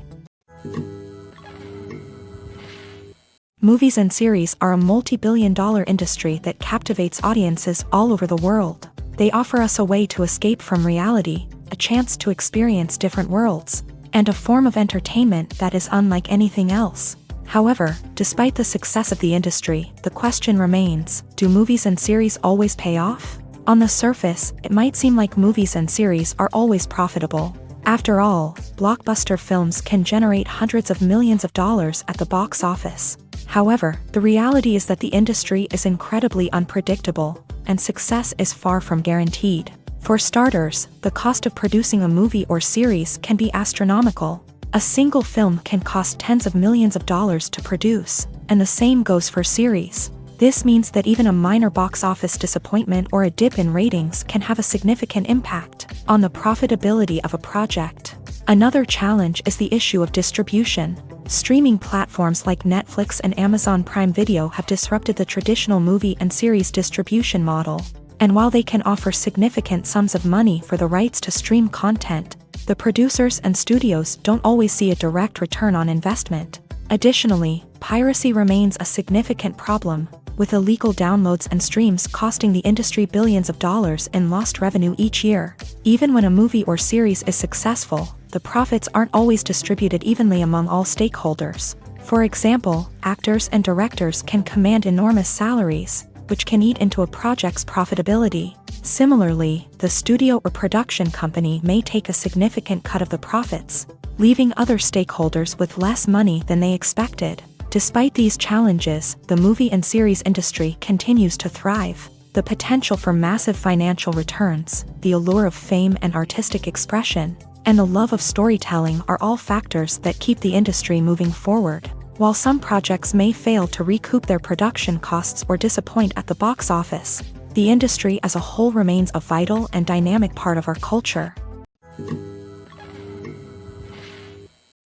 Movies and series are a multi-billion-dollar industry that captivates audiences all over the world. They offer us a way to escape from reality, a chance to experience different worlds, and a form of entertainment that is unlike anything else. However, despite the success of the industry, the question remains, do movies and series always pay off? On the surface, it might seem like movies and series are always profitable. After all, blockbuster films can generate hundreds of millions of dollars at the box office. However, the reality is that the industry is incredibly unpredictable, and success is far from guaranteed. For starters, the cost of producing a movie or series can be astronomical. A single film can cost tens of millions of dollars to produce, and the same goes for series. This means that even a minor box office disappointment or a dip in ratings can have a significant impact on the profitability of a project. Another challenge is the issue of distribution. Streaming platforms like Netflix and Amazon Prime Video have disrupted the traditional movie and series distribution model. And while they can offer significant sums of money for the rights to stream content, the producers and studios don't always see a direct return on investment. Additionally, piracy remains a significant problem, with illegal downloads and streams costing the industry billions of dollars in lost revenue each year. Even when a movie or series is successful, the profits aren't always distributed evenly among all stakeholders. For example, actors and directors can command enormous salaries, which can eat into a project's profitability. Similarly, the studio or production company may take a significant cut of the profits, leaving other stakeholders with less money than they expected. Despite these challenges, the movie and series industry continues to thrive. The potential for massive financial returns, the allure of fame and artistic expression, and the love of storytelling are all factors that keep the industry moving forward. While some projects may fail to recoup their production costs or disappoint at the box office, the industry as a whole remains a vital and dynamic part of our culture.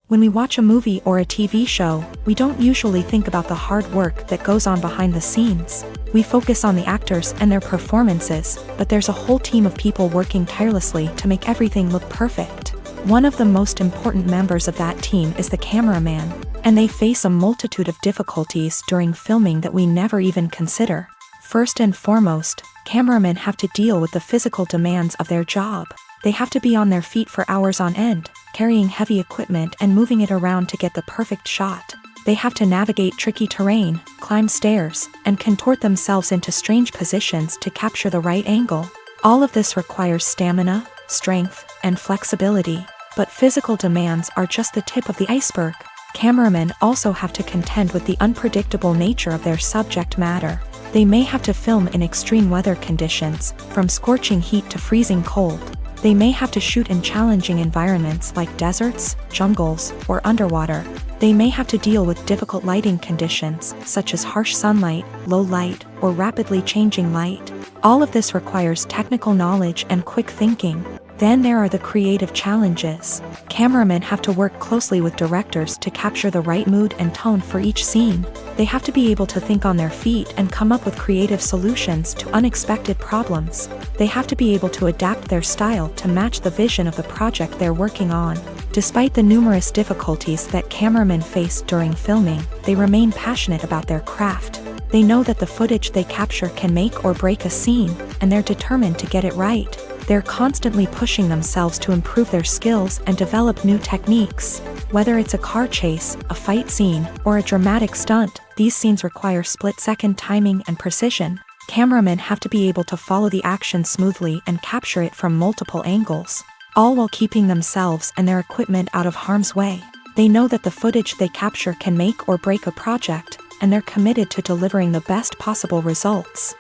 When we watch a movie or a TV show, we don't usually think about the hard work that goes on behind the scenes. We focus on the actors and their performances, but there's a whole team of people working tirelessly to make everything look perfect. One of the most important members of that team is the cameraman, and they face a multitude of difficulties during filming that we never even consider. First and foremost, cameramen have to deal with the physical demands of their job. They have to be on their feet for hours on end, carrying heavy equipment and moving it around to get the perfect shot. They have to navigate tricky terrain, climb stairs, and contort themselves into strange positions to capture the right angle. All of this requires stamina, strength, and flexibility. But physical demands are just the tip of the iceberg. Cameramen also have to contend with the unpredictable nature of their subject matter. They may have to film in extreme weather conditions, from scorching heat to freezing cold. They may have to shoot in challenging environments like deserts, jungles, or underwater. They may have to deal with difficult lighting conditions, such as harsh sunlight, low light, or rapidly changing light. All of this requires technical knowledge and quick thinking. Then there are the creative challenges. Cameramen have to work closely with directors to capture the right mood and tone for each scene. They have to be able to think on their feet and come up with creative solutions to unexpected problems. They have to be able to adapt their style to match the vision of the project they're working on. Despite the numerous difficulties that cameramen face during filming, they remain passionate about their craft. They know that the footage they capture can make or break a scene, and they're determined to get it right. They're constantly pushing themselves to improve their skills and develop new techniques. Whether it's a car chase, a fight scene, or a dramatic stunt, these scenes require split-second timing and precision. Cameramen have to be able to follow the action smoothly and capture it from multiple angles, all while keeping themselves and their equipment out of harm's way. They know that the footage they capture can make or break a project, and they're committed to delivering the best possible results.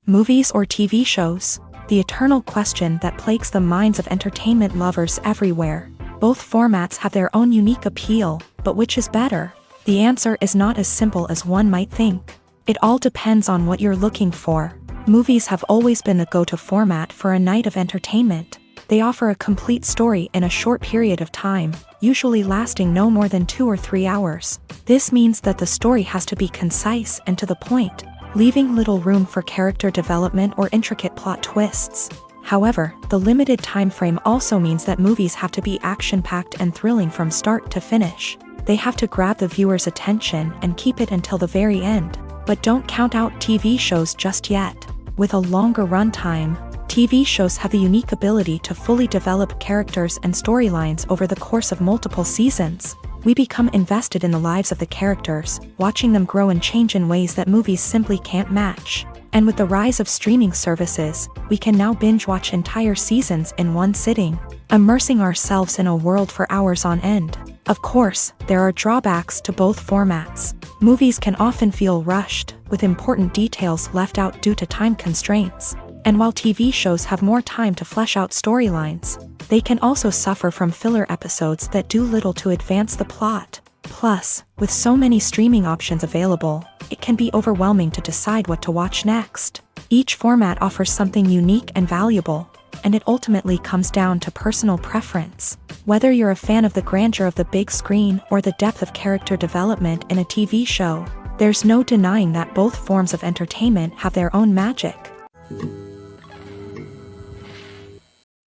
Movies or TV shows? The eternal question that plagues the minds of entertainment lovers everywhere. Both formats have their own unique appeal, but which is better? The answer is not as simple as one might think. It all depends on what you're looking for. Movies have always been the go-to format for a night of entertainment. They offer a complete story in a short period of time, usually lasting no more than 2 or 3 hours. This means that the story has to be concise and to the point, leaving little room for character development or intricate plot twists. However, the limited time frame also means that movies have to be action-packed and thrilling from start to finish. They have to grab the viewer's attention and keep it until the very end. But don't count out TV shows just yet. With a longer runtime, TV shows have the unique ability to fully develop characters and storylines over the course of multiple seasons. We become invested in the lives of the characters, watching them grow and change in ways that movies simply can't match. And with the rise of streaming services, we can now binge-watch entire seasons in one sitting, immersing ourselves in a world for hours on end. Of course, there are drawbacks to both formats. Movies can often feel rushed, with important details left out due to time constraints. And while TV shows have more time to flesh out storylines, they can also suffer from filler episodes that do little to advance the plot. Plus, with so many streaming options available, it can be overwhelming to decide what to watch next. Each format offers something unique and valuable, and it ultimately comes down to personal preference. Whether you're a fan of the grandeur of the big screen or the depth of character development in a TV show, there's no denying that both forms of entertainment have their own magic.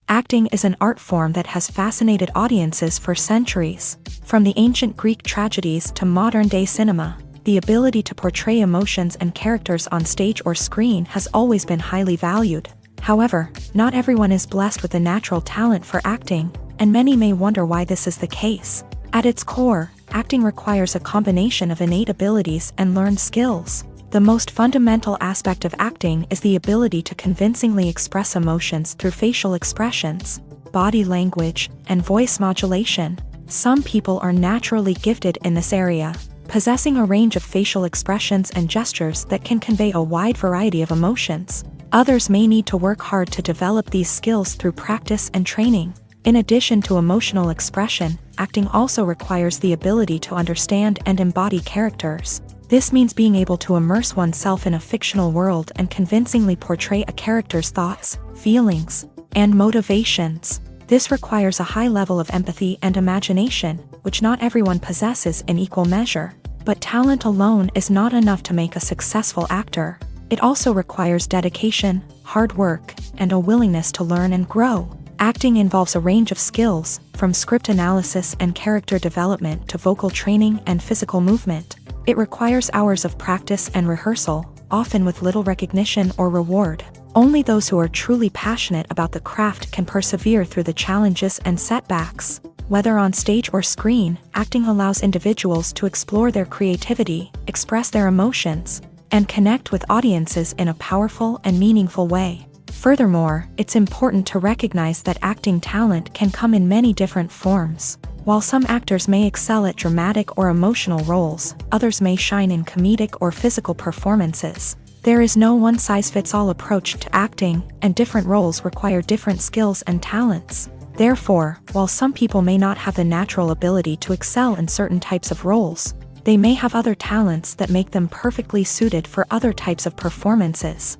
Acting is an art form that has fascinated audiences for centuries. From the ancient Greek tragedies to modern-day cinema, the ability to portray emotions and characters on stage or screen has always been highly valued. However, not everyone is blessed with a natural talent for acting, and many may wonder why this is the case. At its core, acting requires a combination of innate abilities and learned skills. The most fundamental aspect of acting is the ability to convincingly express emotions through facial expressions, body language, and voice modulation. Some people are naturally gifted in this area, possessing a range of facial expressions and gestures that can convey a wide variety of emotions. Others may need to work hard to develop these skills through practice and training. In addition to emotional expression, acting also requires the ability to understand and embody characters. This means being able to immerse oneself in a fictional world and convincingly portray a character's thoughts, feelings, and motivations. This requires a high level of empathy and imagination, which not everyone possesses in equal measure. But talent alone is not enough to make a successful actor. It also requires dedication, hard work, and a willingness to learn and grow. Acting involves a range of skills, from script analysis and character development to vocal training and physical movement. It requires hours of practice and rehearsal, often with little recognition or reward. Only those who are truly passionate about the craft can persevere through the challenges and setbacks. Whether on stage or screen, acting allows individuals to explore their creativity, express their emotions, and connect with audiences in a powerful and meaningful way. Furthermore, it's important to recognize that acting talent can come in many different forms. While some actors may excel at dramatic or emotional roles, others may shine in comedic or physical performances. There is no one-size-fits-all approach to acting, and different roles require different skills and talents. Therefore, while some people may not have the natural ability to excel in certain types of roles, they may have other talents that make them perfectly suited for other types of performances.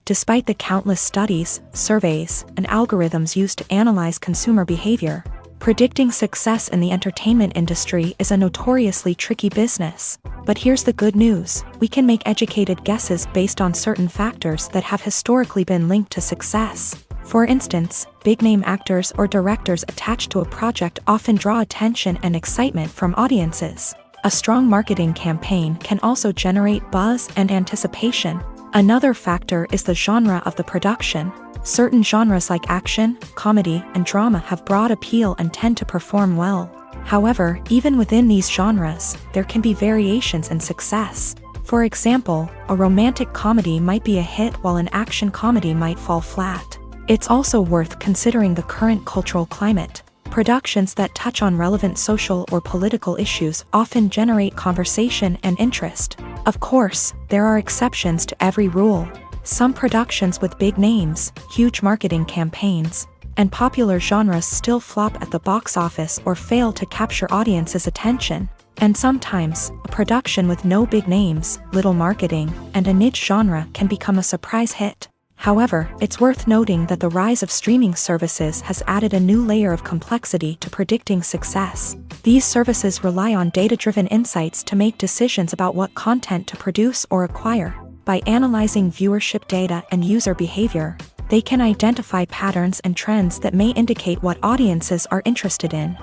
Despite the countless studies, surveys, and algorithms used to analyze consumer behavior, predicting success in the entertainment industry is a notoriously tricky business. But here's the good news: we can make educated guesses based on certain factors that have historically been linked to success. For instance, big-name actors or directors attached to a project often draw attention and excitement from audiences. A strong marketing campaign can also generate buzz and anticipation. Another factor is the genre of the production. Certain genres like action, comedy, and drama have broad appeal and tend to perform well. However, even within these genres, there can be variations in success. For example, a romantic comedy might be a hit while an action comedy might fall flat. It's also worth considering the current cultural climate. Productions that touch on relevant social or political issues often generate conversation and interest. Of course, there are exceptions to every rule. Some productions with big names, huge marketing campaigns, and popular genres still flop at the box office or fail to capture audiences' attention. And sometimes, a production with no big names, little marketing, and a niche genre can become a surprise hit. However, it's worth noting that the rise of streaming services has added a new layer of complexity to predicting success. These services rely on data-driven insights to make decisions about what content to produce or acquire. By analyzing viewership data and user behavior, they can identify patterns and trends that may indicate what audiences are interested in.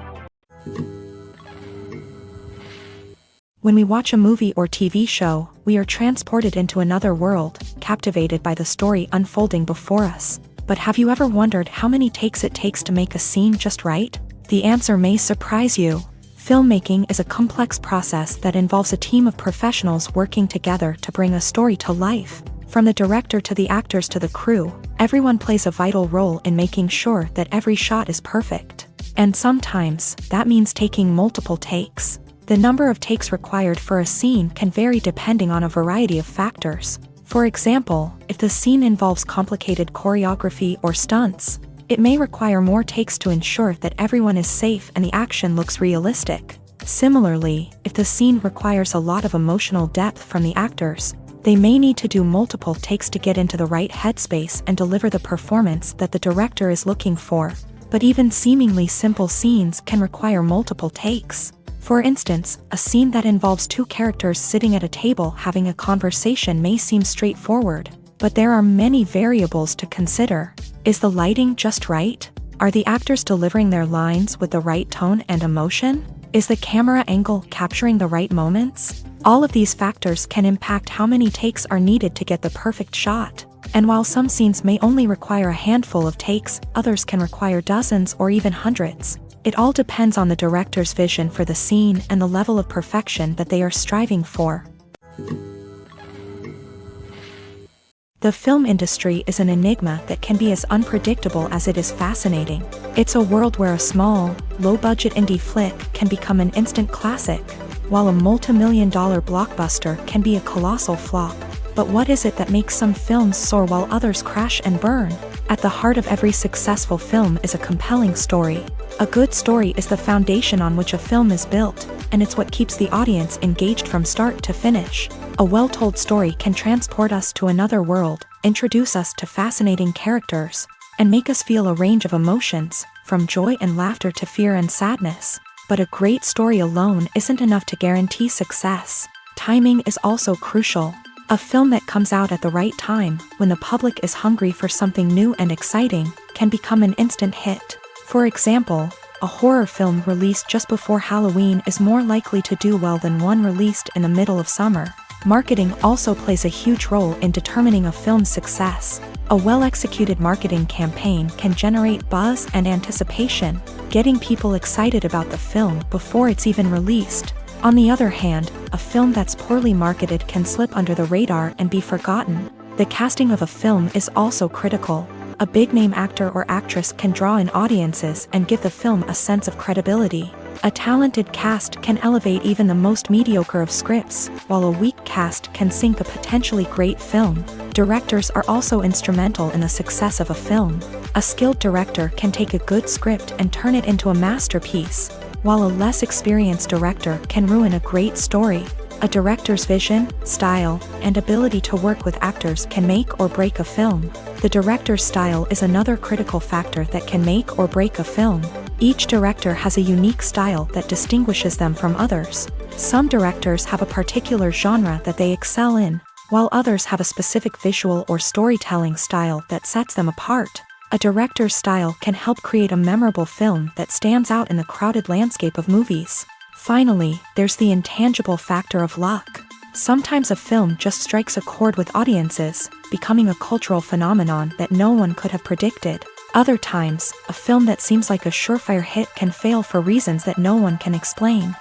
When we watch a movie or TV show, we are transported into another world, captivated by the story unfolding before us. But have you ever wondered how many takes it takes to make a scene just right? The answer may surprise you. Filmmaking is a complex process that involves a team of professionals working together to bring a story to life. From the director to the actors to the crew, everyone plays a vital role in making sure that every shot is perfect. And sometimes, that means taking multiple takes. The number of takes required for a scene can vary depending on a variety of factors. For example, if the scene involves complicated choreography or stunts, it may require more takes to ensure that everyone is safe and the action looks realistic. Similarly, if the scene requires a lot of emotional depth from the actors, they may need to do multiple takes to get into the right headspace and deliver the performance that the director is looking for. But even seemingly simple scenes can require multiple takes. For instance, a scene that involves two characters sitting at a table having a conversation may seem straightforward, but there are many variables to consider. Is the lighting just right? Are the actors delivering their lines with the right tone and emotion? Is the camera angle capturing the right moments? All of these factors can impact how many takes are needed to get the perfect shot. And while some scenes may only require a handful of takes, others can require dozens or even hundreds. It all depends on the director's vision for the scene and the level of perfection that they are striving for. The film industry is an enigma that can be as unpredictable as it is fascinating. It's a world where a small, low-budget indie flick can become an instant classic, while a multi-million-dollar blockbuster can be a colossal flop. But what is it that makes some films soar while others crash and burn? At the heart of every successful film is a compelling story. A good story is the foundation on which a film is built, and it's what keeps the audience engaged from start to finish. A well-told story can transport us to another world, introduce us to fascinating characters, and make us feel a range of emotions, from joy and laughter to fear and sadness. But a great story alone isn't enough to guarantee success. Timing is also crucial. A film that comes out at the right time, when the public is hungry for something new and exciting, can become an instant hit. For example, a horror film released just before Halloween is more likely to do well than one released in the middle of summer. Marketing also plays a huge role in determining a film's success. A well-executed marketing campaign can generate buzz and anticipation, getting people excited about the film before it's even released. On the other hand, a film that's poorly marketed can slip under the radar and be forgotten. The casting of a film is also critical. A big-name actor or actress can draw in audiences and give the film a sense of credibility. A talented cast can elevate even the most mediocre of scripts, while a weak cast can sink a potentially great film. Directors are also instrumental in the success of a film. A skilled director can take a good script and turn it into a masterpiece, while a less experienced director can ruin a great story. A director's vision, style, and ability to work with actors can make or break a film. The director's style is another critical factor that can make or break a film. Each director has a unique style that distinguishes them from others. Some directors have a particular genre that they excel in, while others have a specific visual or storytelling style that sets them apart. A director's style can help create a memorable film that stands out in the crowded landscape of movies. Finally, there's the intangible factor of luck. Sometimes a film just strikes a chord with audiences, becoming a cultural phenomenon that no one could have predicted. Other times, a film that seems like a surefire hit can fail for reasons that no one can explain.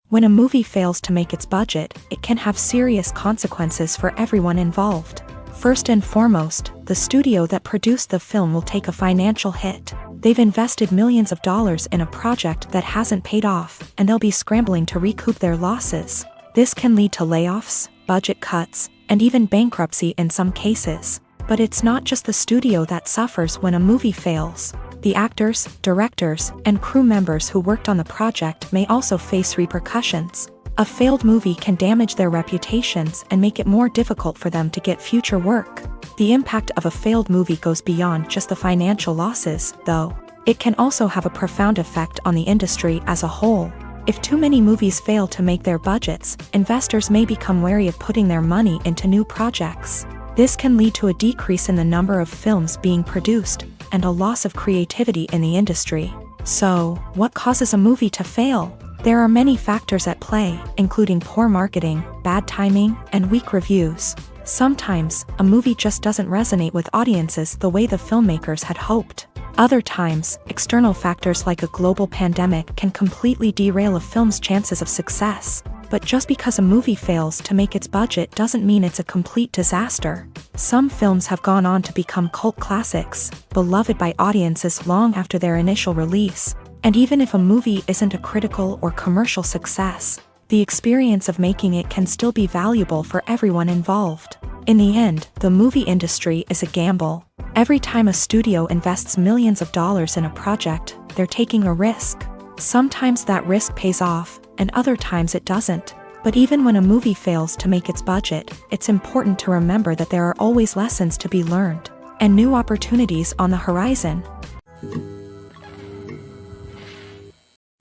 When a movie fails to make its budget, it can have serious consequences for everyone involved. First and foremost, the studio that produced the film will take a financial hit. They've invested millions of dollars in a project that hasn't paid off, and they'll be scrambling to recoup their losses. This can lead to layoffs, budget cuts, and even bankruptcy in some cases. But it's not just the studio that suffers when a movie fails. The actors, directors, and crew members who worked on the project may also face repercussions. A failed movie can damage their reputations and make it more difficult for them to get future work. The impact of a failed movie goes beyond just the financial losses, though. It can also have a profound effect on the industry as a whole. If too many movies fail to make their budgets, investors may become wary of putting their money into new projects. This can lead to a decrease in the number of films being produced, and a loss of creativity in the industry. So, what causes a movie to fail? There are many factors at play, including poor marketing, bad timing, and weak reviews. Sometimes, a movie just doesn't resonate with audiences the way the filmmakers had hoped. Other times, external factors like a global pandemic can completely derail a film's chances of success. But just because a movie fails to make its budget doesn't mean it's a complete disaster. Some films have gone on to become cult classics, beloved by audiences long after their initial release. And even if a movie isn't a critical or commercial success, the experience of making it can still be valuable for everyone involved. In the end, the movie industry is a gamble. Every time a studio invests millions of dollars in a project, they're taking a risk. Sometimes that risk pays off, and other times it doesn't. But even when a movie fails to make its budget, it's important to remember that there are always lessons to be learned, and new opportunities on the horizon.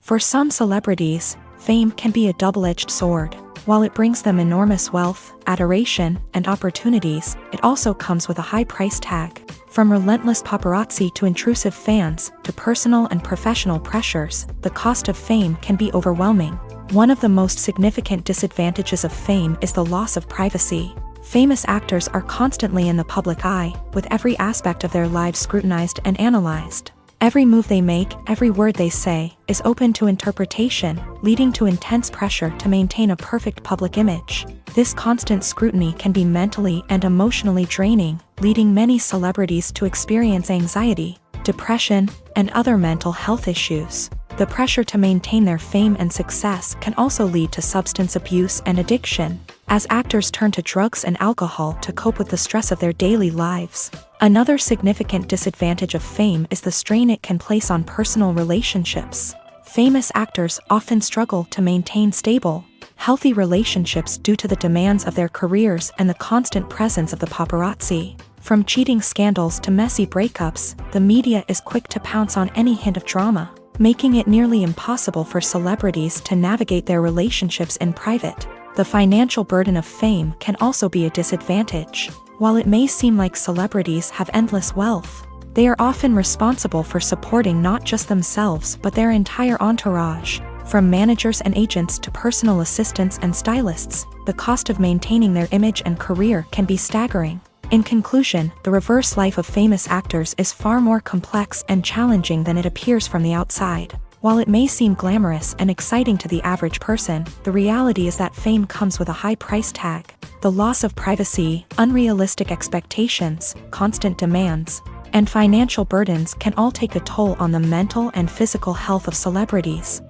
For some celebrities, fame can be a double-edged sword. While it brings them enormous wealth, adoration, and opportunities, it also comes with a high price tag. From relentless paparazzi to intrusive fans, to personal and professional pressures, the cost of fame can be overwhelming. One of the most significant disadvantages of fame is the loss of privacy. Famous actors are constantly in the public eye, with every aspect of their lives scrutinized and analyzed. Every move they make, every word they say, is open to interpretation, leading to intense pressure to maintain a perfect public image. This constant scrutiny can be mentally and emotionally draining, leading many celebrities to experience anxiety, depression, and other mental health issues. The pressure to maintain their fame and success can also lead to substance abuse and addiction, as actors turn to drugs and alcohol to cope with the stress of their daily lives. Another significant disadvantage of fame is the strain it can place on personal relationships. Famous actors often struggle to maintain stable, healthy relationships due to the demands of their careers and the constant presence of the paparazzi. From cheating scandals to messy breakups, the media is quick to pounce on any hint of drama, making it nearly impossible for celebrities to navigate their relationships in private. The financial burden of fame can also be a disadvantage. While it may seem like celebrities have endless wealth, they are often responsible for supporting not just themselves but their entire entourage. From managers and agents to personal assistants and stylists, the cost of maintaining their image and career can be staggering. In conclusion, the reverse life of famous actors is far more complex and challenging than it appears from the outside. While it may seem glamorous and exciting to the average person, the reality is that fame comes with a high price tag. The loss of privacy, unrealistic expectations, constant demands, and financial burdens can all take a toll on the mental and physical health of celebrities.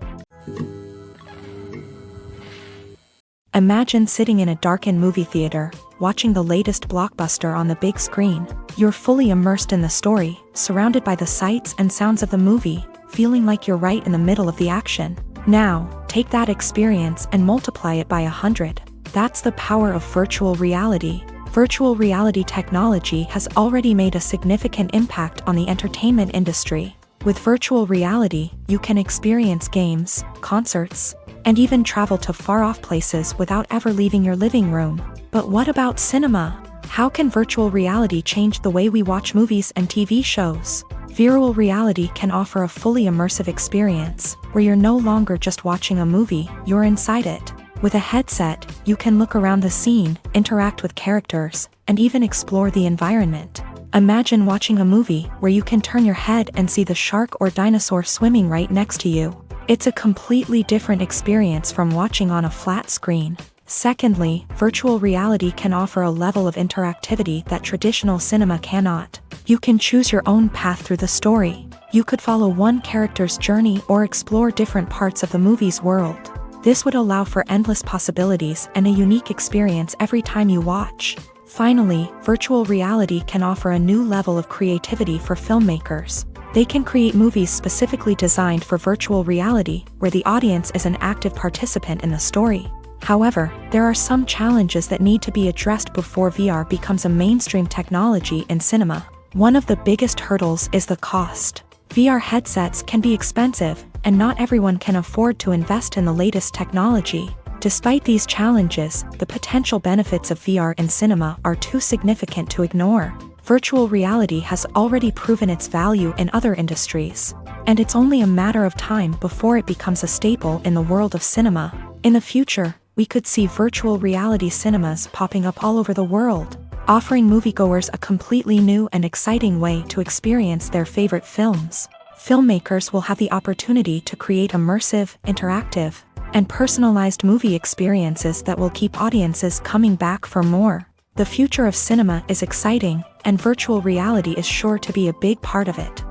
Imagine sitting in a darkened movie theater, watching the latest blockbuster on the big screen. You're fully immersed in the story, surrounded by the sights and sounds of the movie, feeling like you're right in the middle of the action. Now, take that experience and multiply it by 100. That's the power of virtual reality. Virtual reality technology has already made a significant impact on the entertainment industry. With virtual reality, you can experience games, concerts, and even travel to far-off places without ever leaving your living room. But what about cinema? How can virtual reality change the way we watch movies and TV shows? Virtual reality can offer a fully immersive experience, where you're no longer just watching a movie, you're inside it. With a headset, you can look around the scene, interact with characters, and even explore the environment. Imagine watching a movie where you can turn your head and see the shark or dinosaur swimming right next to you. It's a completely different experience from watching on a flat screen. Secondly, virtual reality can offer a level of interactivity that traditional cinema cannot. You can choose your own path through the story. You could follow one character's journey or explore different parts of the movie's world. This would allow for endless possibilities and a unique experience every time you watch. Finally, virtual reality can offer a new level of creativity for filmmakers. They can create movies specifically designed for virtual reality, where the audience is an active participant in the story. However, there are some challenges that need to be addressed before VR becomes a mainstream technology in cinema. One of the biggest hurdles is the cost. VR headsets can be expensive, and not everyone can afford to invest in the latest technology. Despite these challenges, the potential benefits of VR in cinema are too significant to ignore. Virtual reality has already proven its value in other industries, and it's only a matter of time before it becomes a staple in the world of cinema. In the future, we could see virtual reality cinemas popping up all over the world, offering moviegoers a completely new and exciting way to experience their favorite films. Filmmakers will have the opportunity to create immersive, interactive, and personalized movie experiences that will keep audiences coming back for more. The future of cinema is exciting, and virtual reality is sure to be a big part of it.